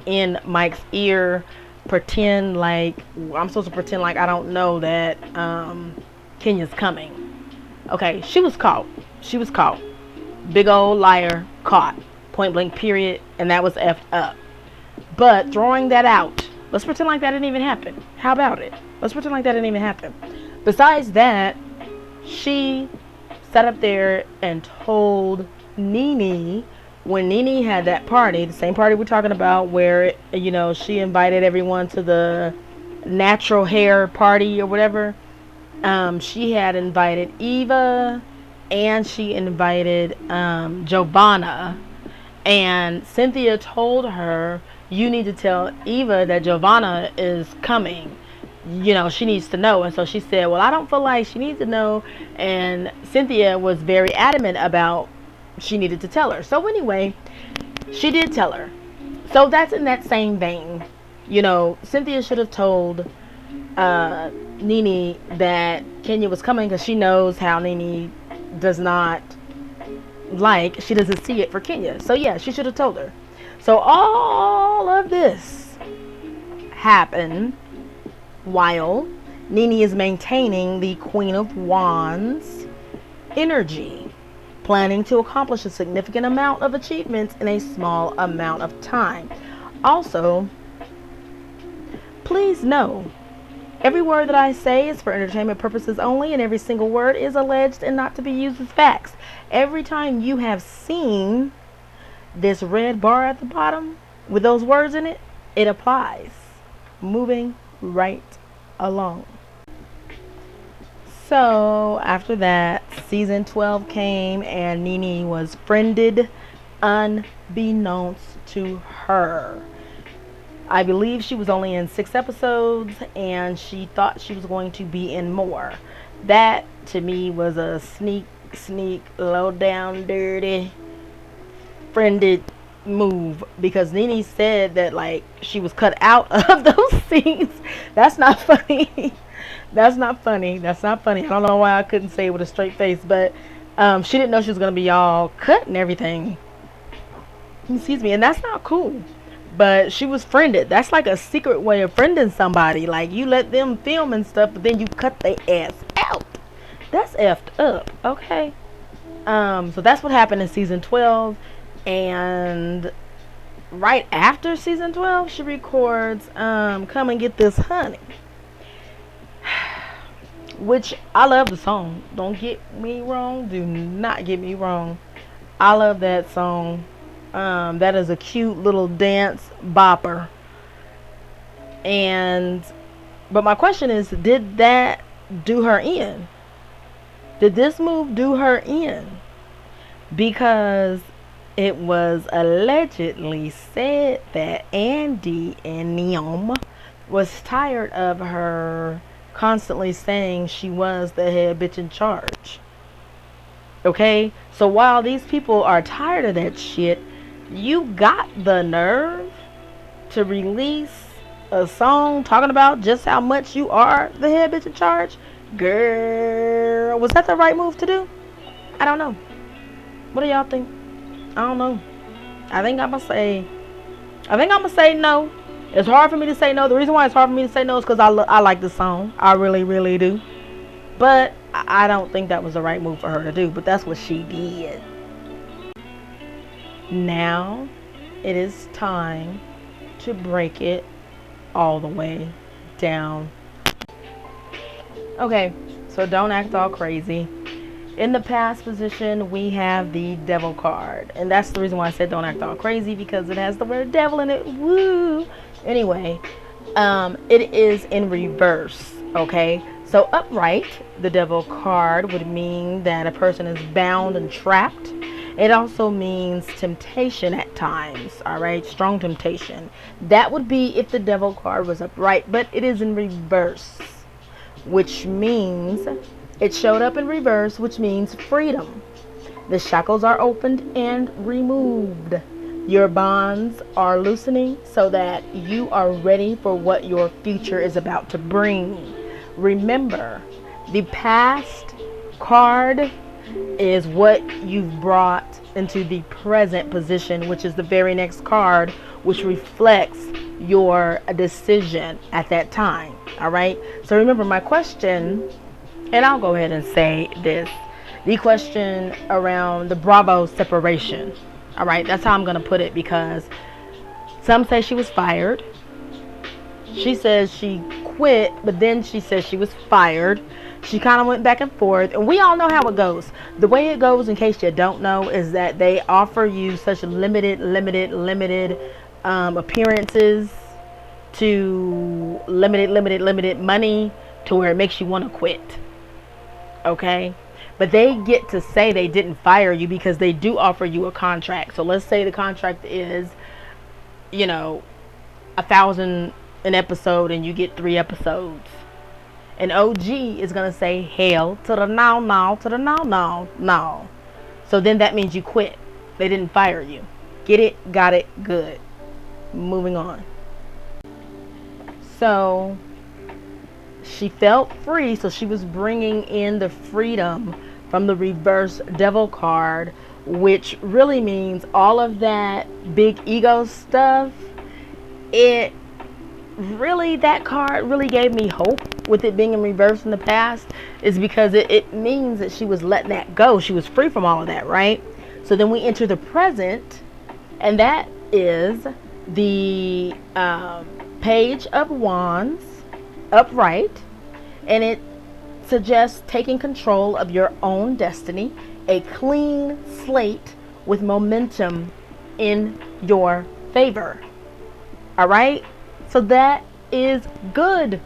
in Mike's ear, I'm supposed to pretend like I don't know that Kenya's coming. Okay, she was caught. Big old liar, caught, point blank, period, and that was effed up. But throwing that out, let's pretend like that didn't even happen. How about it? Let's pretend like that didn't even happen. Besides that, she sat up there and told NENE, when NENE had that party, the same party we're talking about, where she invited everyone to the natural hair party or whatever. She had invited Eva, and she invited Giovanna, and Cynthia told her, you need to tell Eva that Giovanna is coming. She needs to know. And so she said, well, I don't feel like she needs to know. And Cynthia was very adamant about she needed to tell her. So anyway, she did tell her. So that's in that same vein. Cynthia should have told NENE that Kenya was coming, because she knows how NENE she doesn't see it for Kenya. So yeah, she should have told her. So all of this happened while NENE is maintaining the Queen of Wands energy, planning to accomplish a significant amount of achievements in a small amount of time. Also, please know, every word that I say is for entertainment purposes only, and every single word is alleged and not to be used as facts. Every time you have seen this red bar at the bottom with those words in it, it applies. Moving right alone. So after that, season 12 came and NENE was friended unbeknownst to her. I believe she was only in 6 episodes and she thought she was going to be in more. That to me was a sneak, low down, dirty, friended move, because NENE said that like she was cut out of those scenes. That's not funny. That's not funny. That's not funny. I don't know why I couldn't say it with a straight face, but she didn't know she was gonna be all cut and everything. Excuse me, and that's not cool. But she was friended. That's like a secret way of friending somebody. Like you let them film and stuff, but then you cut their ass out. That's effed up. Okay. So that's what happened in season 12, and right after season 12, she records "Come and Get This Honey," which I love the song. Don't get me wrong. Do not get me wrong. I love that song. That is a cute little dance bopper. But my question is, did that do her in? Did this move do her in? Because it was allegedly said that Andy and NENE was tired of her constantly saying she was the head bitch in charge. Okay? So while these people are tired of that shit, you got the nerve to release a song talking about just how much you are the head bitch in charge? Girl, was that the right move to do? I don't know. What do y'all think? I don't know. I think I'm gonna say no. It's hard for me to say no. The reason why it's hard for me to say no is because I like the song. I really, really do. But I don't think that was the right move for her to do. But that's what she did. Now it is time to break it all the way down. Okay, so don't act all crazy. In the past position, we have the devil card. And that's the reason why I said don't act all crazy, because it has the word devil in it. Woo! Anyway, it is in reverse, okay? So upright, the devil card would mean that a person is bound and trapped. It also means temptation at times, all right? Strong temptation. That would be if the devil card was upright, but it is in reverse, which means it showed up in reverse, which means freedom. The shackles are opened and removed. Your bonds are loosening so that you are ready for what your future is about to bring. Remember, the past card is what you've brought into the present position, which is the very next card, which reflects your decision at that time. All right. So remember my question, and I'll go ahead and say this. The question around the Bravo separation. All right. That's how I'm going to put it, because some say she was fired. She says she quit, but then she says she was fired. She kind of went back and forth, and we all know how it goes. The way it goes, in case you don't know, is that they offer you such limited appearances to limited money to where it makes you want to quit. Okay? But they get to say they didn't fire you because they do offer you a contract. So let's say the contract is, $1,000 an episode and you get 3 episodes. And OG is going to say, hell to the no, to the no. So then that means you quit. They didn't fire you. Get it? Got it? Good. Moving on. So she felt free, so she was bringing in the freedom from the reverse devil card, which really means all of that big ego stuff. That card really gave me hope with it being in reverse in the past, is because it means that she was letting that go. She was free from all of that, right? So then we enter the present, and that is the Page of Wands upright, and it suggests taking control of your own destiny, a clean slate with momentum in your favor. All right, so that is good.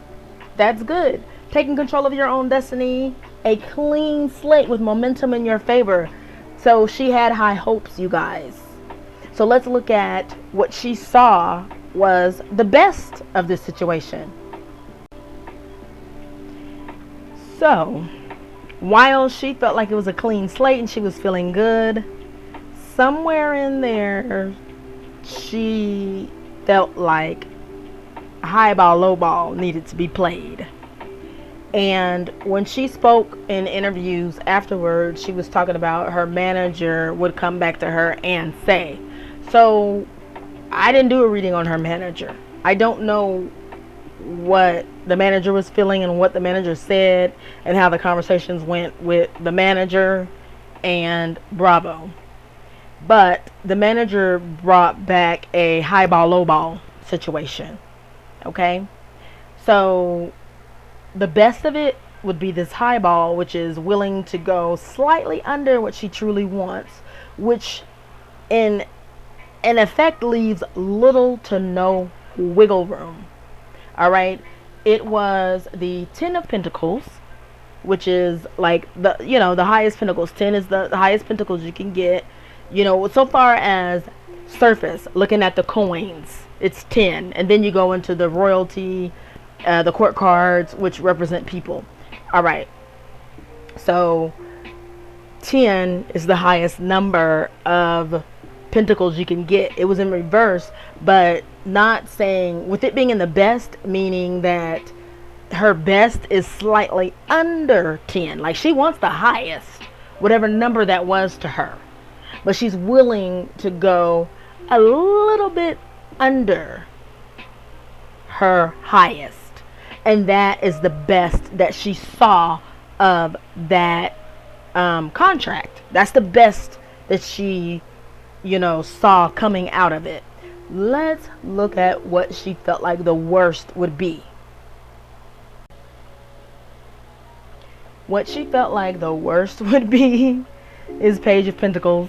That's good. Taking control of your own destiny, a clean slate with momentum in your favor. So she had high hopes, you guys. So let's look at what she saw was the best of this situation. So, while she felt like it was a clean slate and she was feeling good, somewhere in there, she felt like high ball, low ball needed to be played. And when she spoke in interviews afterwards, she was talking about her manager would come back to her and say. So I didn't do a reading on her manager. I don't know what the manager was feeling and what the manager said and how the conversations went with the manager and Bravo. But the manager brought back a high ball, low ball situation. Okay? So the best of it would be this high ball, which is willing to go slightly under what she truly wants, which in effect leaves little to no wiggle room. All right, it was the 10 of Pentacles, which is like the highest pentacles. 10 is the highest pentacles you can get. So far as surface, looking at the coins, it's 10, and then you go into the royalty, the court cards, which represent people. All right, so 10 is the highest number of pentacles you can get. It was in reverse, but not saying with it being in the best, meaning that her best is slightly under 10. Like she wants the highest, whatever number that was to her, but she's willing to go a little bit under her highest. And that is the best that she saw of that contract. That's the best that she saw coming out of it. Let's look at what she felt like the worst would be. What she felt like the worst would be is Page of Pentacles.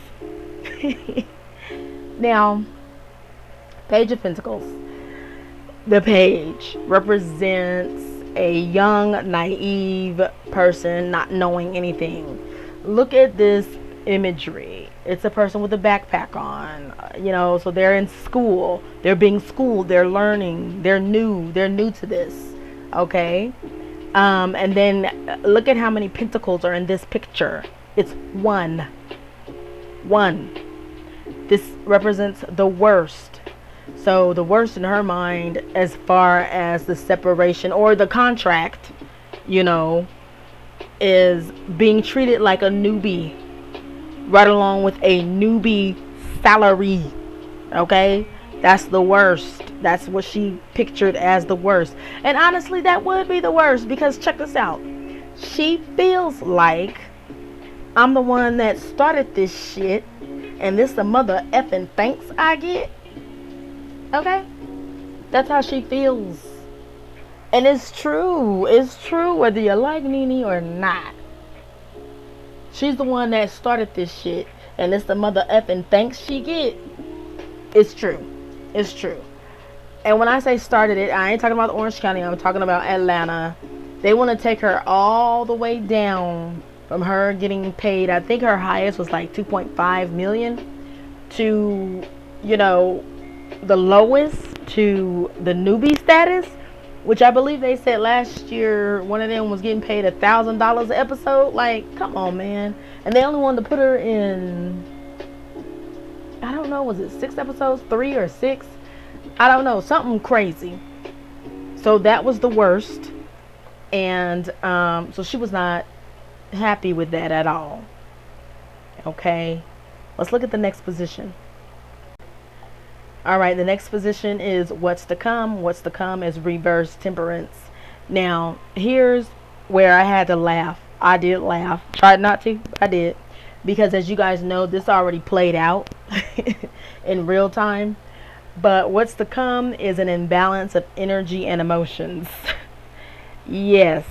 Now, Page of Pentacles. The page represents a young, naive person not knowing anything. Look at this imagery. It's a person with a backpack on, so they're in school, they're being schooled, they're learning, they're new to this. Okay, and then look at how many pentacles are in this picture. It's one. This represents the worst. So the worst in her mind, as far as the separation or the contract, is being treated like a newbie, right along with a newbie salary. Okay, that's the worst. That's what she pictured as the worst. And honestly, that would be the worst, because check this out. She feels like I'm the one that started this shit, and this the mother effing thanks I get. Okay, that's how she feels. And it's true. It's true whether you like NENE or not. She's the one that started this shit, and it's the mother effing thanks she get. It's true. It's true. And when I say started it, I ain't talking about Orange County. I'm talking about Atlanta. They want to take her all the way down from her getting paid. I think her highest was like 2.5 million to, the lowest to the newbie status, which I believe they said last year one of them was getting paid $1,000 an episode. Like, come on, man. And they only wanted to put her in, I don't know, was it 6 episodes, 3 or 6? I don't know, something crazy. So that was the worst. And so she was not happy with that at all. Okay, let's look at the next position. All right, the next position is what's to come. What's to come is reverse temperance. Now, here's where I had to laugh. I did laugh. Tried not to, but I did. Because as you guys know, this already played out in real time. But what's to come is an imbalance of energy and emotions. Yes,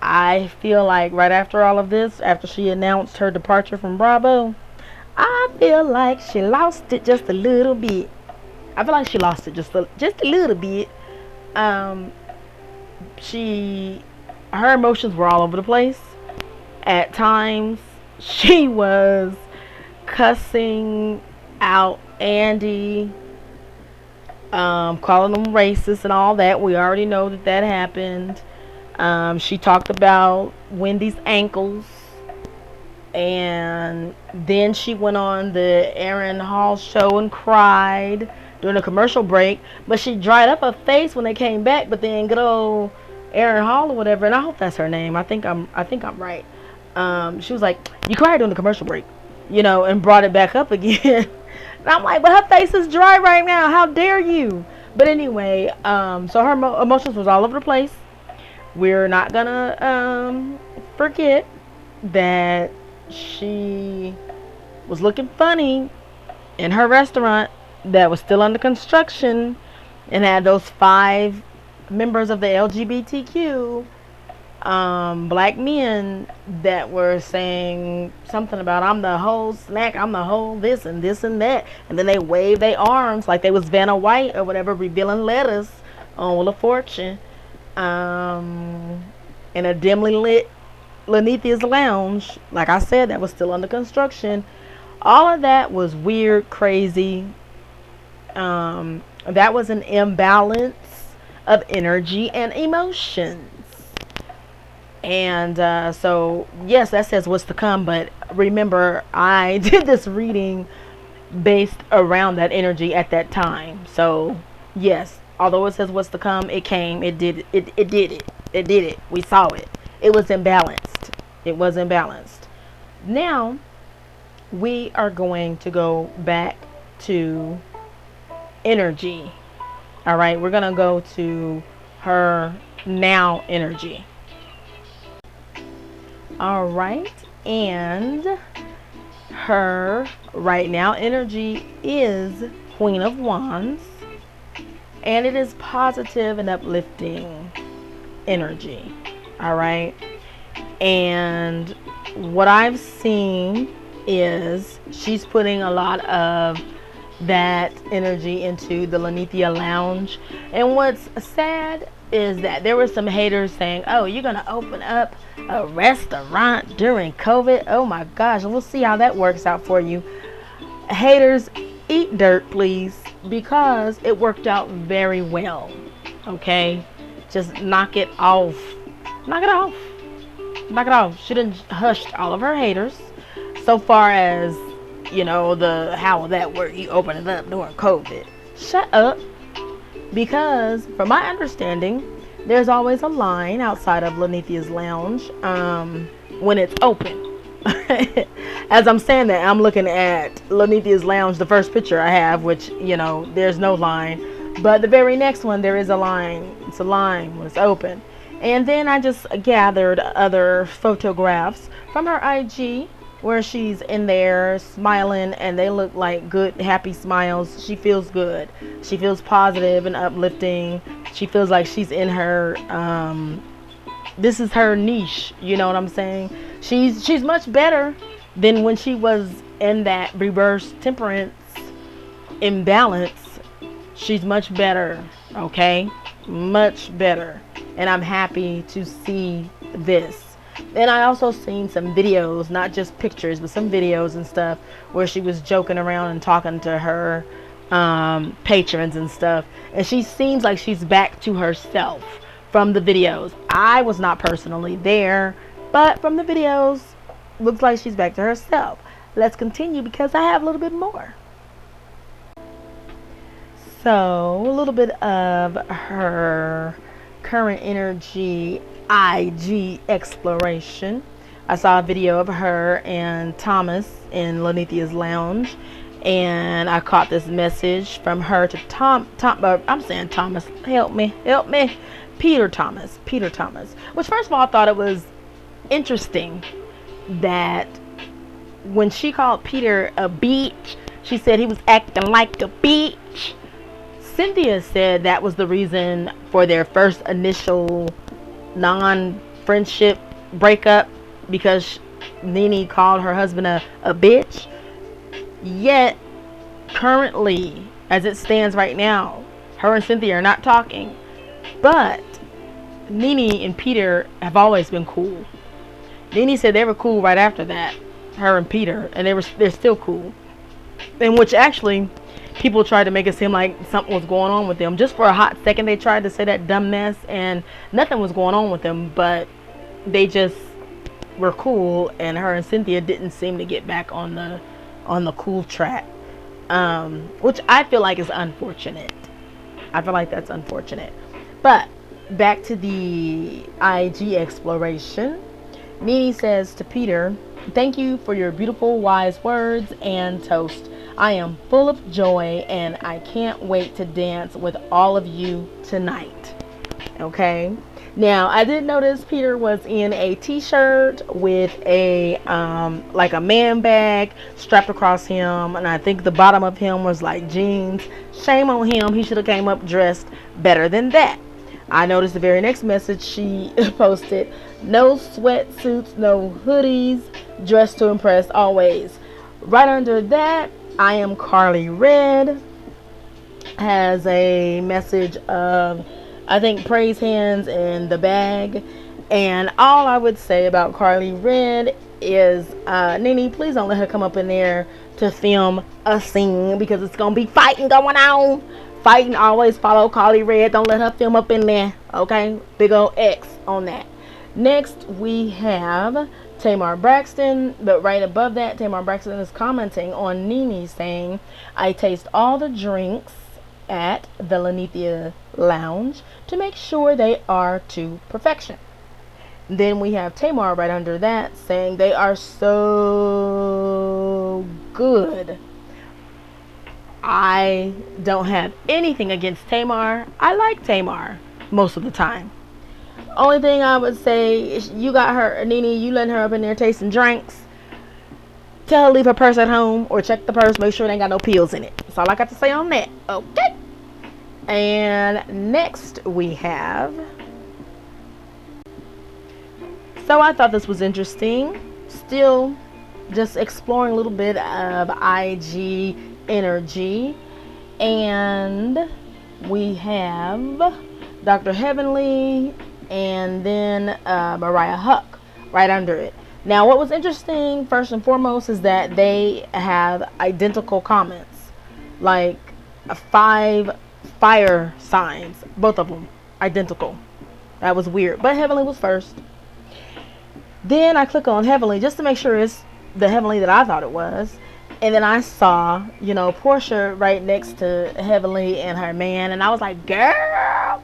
I feel like right after all of this, after she announced her departure from Bravo, I feel like she lost it just a little bit. I feel like she lost it just a little bit. her emotions were all over the place. At times, she was cussing out Andy, calling them racist and all that. We already know that that happened. She talked about Wendy's ankles. And then she went on the Aaron Hall show and cried during a commercial break. But she dried up her face when they came back. But then good old Aaron Hall or whatever, and I hope that's her name. I think I'm right. She was like, "You cried during the commercial break," and brought it back up again. And I'm like, "But her face is dry right now. How dare you?" But anyway, so her emotions was all over the place. We're not gonna forget that she was looking funny in her restaurant that was still under construction and had those 5 members of the LGBTQ black men that were saying something about I'm the whole snack, I'm the whole this and that, and then they waved their arms like they was Vanna White or whatever, revealing letters on Wheel of Fortune, in a dimly lit NENELAKES, like I said, that was still under construction. All of that was weird, crazy. That was an imbalance of energy and emotions. And so, yes, that says what's to come. But remember, I did this reading based around that energy at that time. So, yes, although it says what's to come, it came. It did it. We saw it. It was imbalanced. It was imbalanced. Now, we are going to go back to energy. All right, we're going to go to her now energy. All right, and her right now energy is Queen of Wands, and it is positive and uplifting energy. All right, and what I've seen is she's putting a lot of that energy into the linnethialounge. And what's sad is that there were some haters saying, "Oh, you're gonna open up a restaurant during COVID? Oh my gosh, and we'll see how that works out for you." Haters, eat dirt, please, because it worked out very well. Okay, just knock it off. Knock it off. Knock it off. She done hushed all of her haters. So far as, the how will that work? You open it up during COVID. Shut up. Because from my understanding, there's always a line outside of linnethialounge when it's open. As I'm saying that, I'm looking at linnethialounge, the first picture I have, which, there's no line. But the very next one, there is a line. It's a line when it's open. And then I just gathered other photographs from her IG where she's in there smiling, and they look like good, happy smiles. She feels good. She feels positive and uplifting. She feels like she's in her, this is her niche. You know what I'm saying? She's much better than when she was in that reverse temperance imbalance. She's much better, okay? Much better. And I'm happy to see this. And I also seen some videos, not just pictures, but some videos and stuff where she was joking around and talking to her patrons and stuff. And she seems like she's back to herself from the videos. I was not personally there, but from the videos, looks like she's back to herself. Let's continue because I have a little bit more. So, a little bit of her current energy IG exploration. I saw a video of her and Thomas in linnethialounge, and I caught this message from her to I'm saying Thomas, help me, Peter Thomas, which first of all I thought it was interesting that when she called Peter a beach, she said he was acting like a beach. Cynthia said that was the reason for their first initial non-friendship breakup, because NENE called her husband a bitch. Yet, currently, as it stands right now, her and Cynthia are not talking. But NENE and Peter have always been cool. NENE said they were cool right after that, her and Peter, and they're still cool. In which actually people tried to make it seem like something was going on with them. Just for a hot second they tried to say that dumb mess, and nothing was going on with them, but they just were cool, and her and Cynthia didn't seem to get back on the cool track. Which I feel like is unfortunate. I feel like that's unfortunate. But back to the IG exploration. NENE says to Peter, "Thank you for your beautiful, wise words and toast. I am full of joy and I can't wait to dance with all of you tonight." Okay. Now, I did notice Peter was in a t-shirt with a like a man bag strapped across him, and I think the bottom of him was like jeans. Shame on him. He should have came up dressed better than that. I noticed the very next message she posted, "No sweatsuits, no hoodies, dressed to impress always." Right under that, "I am Carly Red," has a message of, I think, praise hands in the bag. And all I would say about Carly Red is, NENE, please don't let her come up in there to film a scene, because it's gonna be fighting going on. Fighting always follow Carly Red. Don't let her film up in there. Okay, big old X on that. Next we have Tamar Braxton, but right above that, Tamar Braxton is commenting on NENE saying, "I taste all the drinks at the linnethialounge to make sure they are to perfection." Then we have Tamar right under that saying, "They are so good." I don't have anything against Tamar. I like Tamar most of the time. Only thing I would say is, you got her, NENE, you letting her up in there tasting drinks. Tell her leave her purse at home, or check the purse, make sure it ain't got no pills in it. That's all I got to say on that. Okay. And next we have, so I thought this was interesting. Still just exploring a little bit of IG energy. And we have Dr. Heavenly and then Mariah Huck right under it. Now, what was interesting, first and foremost, is that they have identical comments. Like 5 fire signs. Both of them identical. That was weird. But Heavenly was first. Then I click on Heavenly just to make sure it's the Heavenly that I thought it was. And then I saw, Portia right next to Heavenly and her man. And I was like, girl.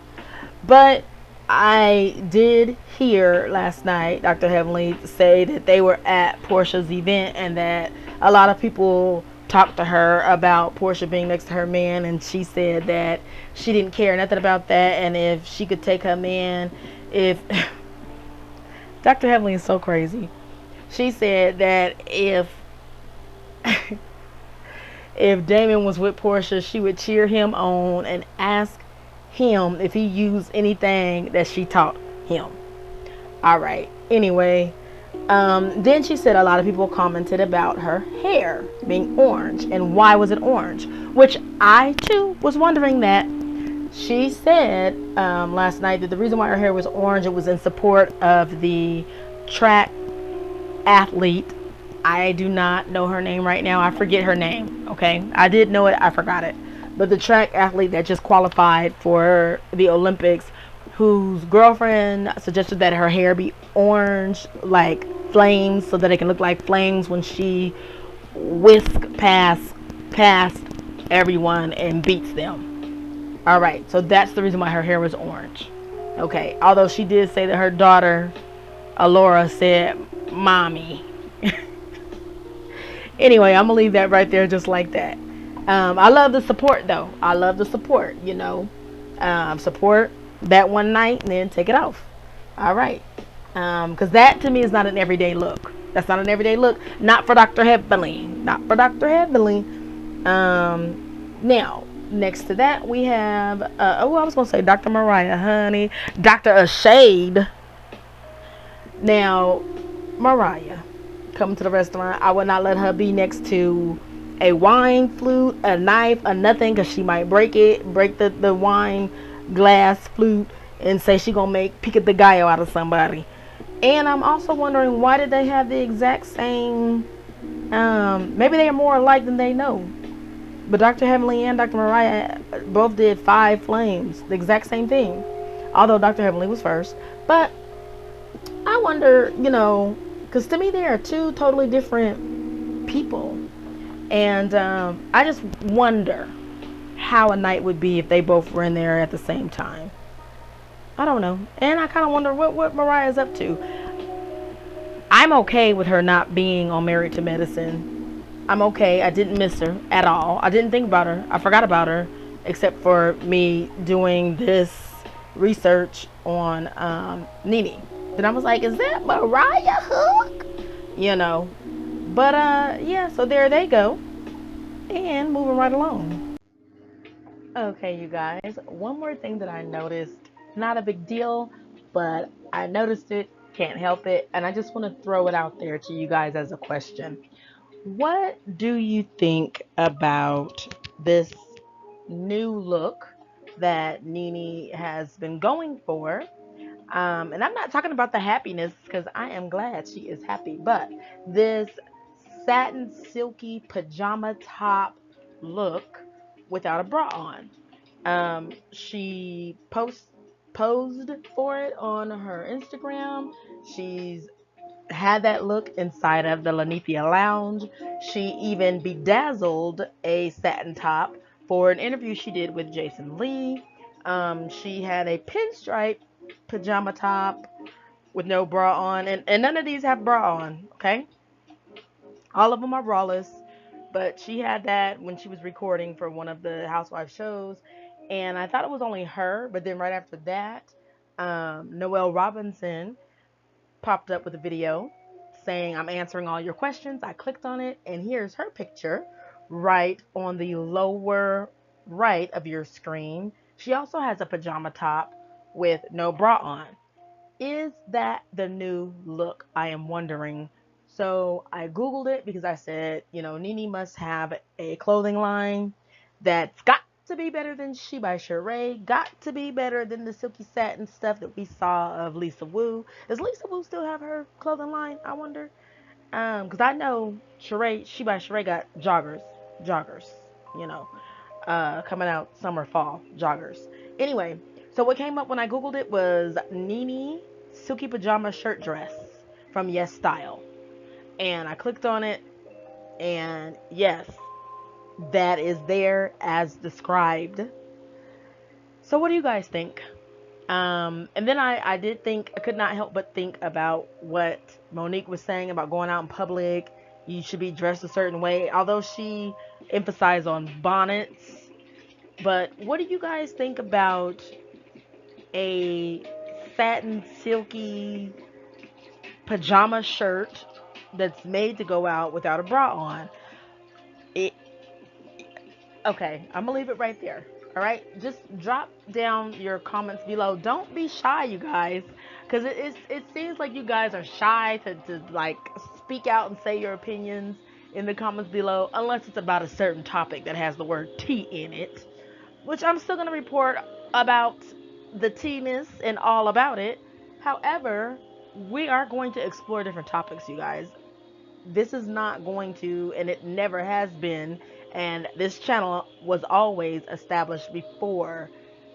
But I did hear last night Dr. Heavenly say that they were at Portia's event, and that a lot of people talked to her about Portia being next to her man, and she said that she didn't care nothing about that, and if she could take her man, if Dr. Heavenly is so crazy. She said that if Damon was with Portia, she would cheer him on and ask him if he used anything that she taught him. All right. Anyway, then she said a lot of people commented about her hair being orange, and why was it orange? Which I too was wondering that. She said last night that the reason why her hair was orange, it was in support of the track athlete. I do not know her name right now. I forget her name. Okay, I did know it, I forgot it. But the track athlete that just qualified for the Olympics, whose girlfriend suggested that her hair be orange like flames, so that it can look like flames when she whisk past everyone and beats them. Alright, so that's the reason why her hair was orange. Okay, although she did say that her daughter Alora said mommy. Anyway, I'm gonna leave that right there just like that. I love the support though. I love the support, support that one night and then take it off. All right. Because that to me is not an everyday look. That's not an everyday look. Not for Dr. Heavenly. Not for Dr. Heavenly. Now, next to that we have, I was going to say Dr. Mariah, honey. Dr. Ashade. Now, Mariah, coming to the restaurant, I would not let her be next to a wine flute, a knife, or nothing, because she might break the wine glass flute and say she gonna make pick the gallo out of somebody. And I'm also wondering, why did they have the exact same? Maybe they are more alike than they know. But Dr. Heavenly and Dr. Mariah both did Five Flames, the exact same thing. Although Dr. Heavenly was first. But I wonder, because to me they are two totally different people. And I just wonder how a night would be if they both were in there at the same time. I don't know. And I kind of wonder what Mariah's up to. I'm okay with her not being on Married to Medicine. I'm okay. I didn't miss her at all. I didn't think about her. I forgot about her, except for me doing this research on NENE. Then I was like, is that Mariah Hook? But yeah, so there they go. And moving right along. Okay, you guys, one more thing that I noticed, not a big deal, but I noticed it, can't help it, and I just want to throw it out there to you guys as a question. What do you think about this new look that NENE has been going for? And I'm not talking about the happiness, because I am glad she is happy, but this satin silky pajama top look without a bra on. She posed for it on her Instagram. She's had that look inside of the linnethialounge. She even bedazzled a satin top for an interview she did with Jason Lee. She had a pinstripe pajama top with no bra on, and none of these have bra on, okay? All of them are braless, but she had that when she was recording for one of the Housewives shows, and I thought it was only her, but then right after that, Noelle Robinson popped up with a video saying, I'm answering all your questions. I clicked on it, and here's her picture right on the lower right of your screen. She also has a pajama top with no bra on. Is that the new look? I am wondering. So I Googled it because I said, NENE must have a clothing line that's got to be better than She by Sheree, got to be better than the silky satin stuff that we saw of Lisa Wu. Does Lisa Wu still have her clothing line? I wonder. Because I know She by Sheree got joggers, you know coming out summer, fall joggers. Anyway, so what came up when I Googled it was NENE silky pajama shirt dress from Yes Style. And I clicked on it, and yes, that is there as described. So what do you guys think? And then I did think, I could not help but think about what Monique was saying about going out in public. You should be dressed a certain way, although she emphasized on bonnets. But what do you guys think about a satin silky pajama shirt that's made to go out without a bra on? It Okay, I'm gonna leave it right there. All right, just drop down your comments below. Don't be shy, you guys, because it seems like you guys are shy to like speak out and say your opinions in the comments below, unless it's about a certain topic that has the word tea in it, which I'm still gonna report about the tea-ness and all about it. However, we are going to explore different topics, you guys. This is not going to, and it never has been, and this channel was always established before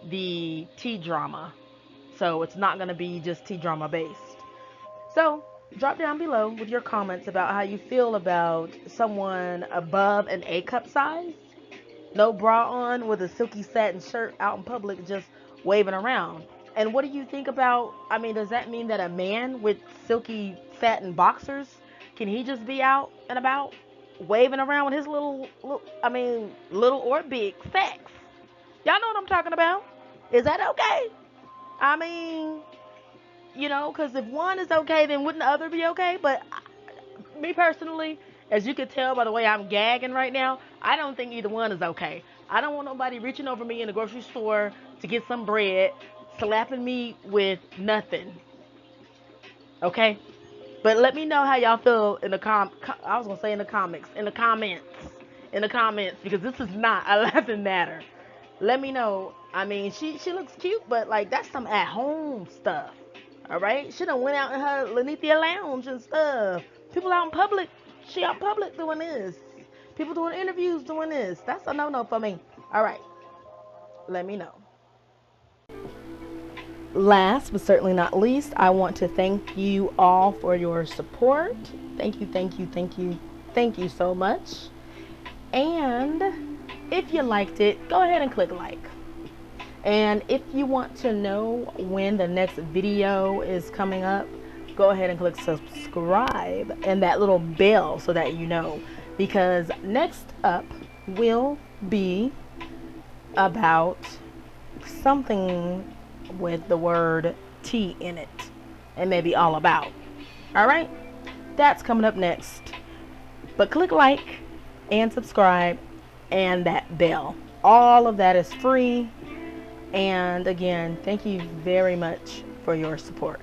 the tea drama, so it's not going to be just tea drama based. So drop down below with your comments about how you feel about someone above an A cup size, no bra on, with a silky satin shirt out in public just waving around. And what do you think about, I mean, does that mean that a man with silky satin boxers, can he just be out and about waving around with his little or big sacks? Y'all know what I'm talking about. Is that okay? I mean, because if one is okay, then wouldn't the other be okay? But me personally, as you can tell by the way I'm gagging right now, I don't think either one is okay. I don't want nobody reaching over me in the grocery store to get some bread, slapping me with nothing. Okay? But let me know how y'all feel in the I was gonna say in the comments, because this is not a laughing matter. Let me know. I mean, she looks cute, but like that's some at home stuff. All right, she done went out in her linnethialounge and stuff. People out in public, she out in public doing this. People doing interviews doing this. That's a no for me. All right, let me know. Last but certainly not least, I want to thank you all for your support. Thank you, thank you, thank you, thank you so much. And if you liked it, go ahead and click like. And if you want to know when the next video is coming up, go ahead and click subscribe and that little bell so that you know. Because next up will be about something with the word tea in it. And maybe all about. Alright? That's coming up next. But click like and subscribe and that bell. All of that is free. And again, thank you very much for your support.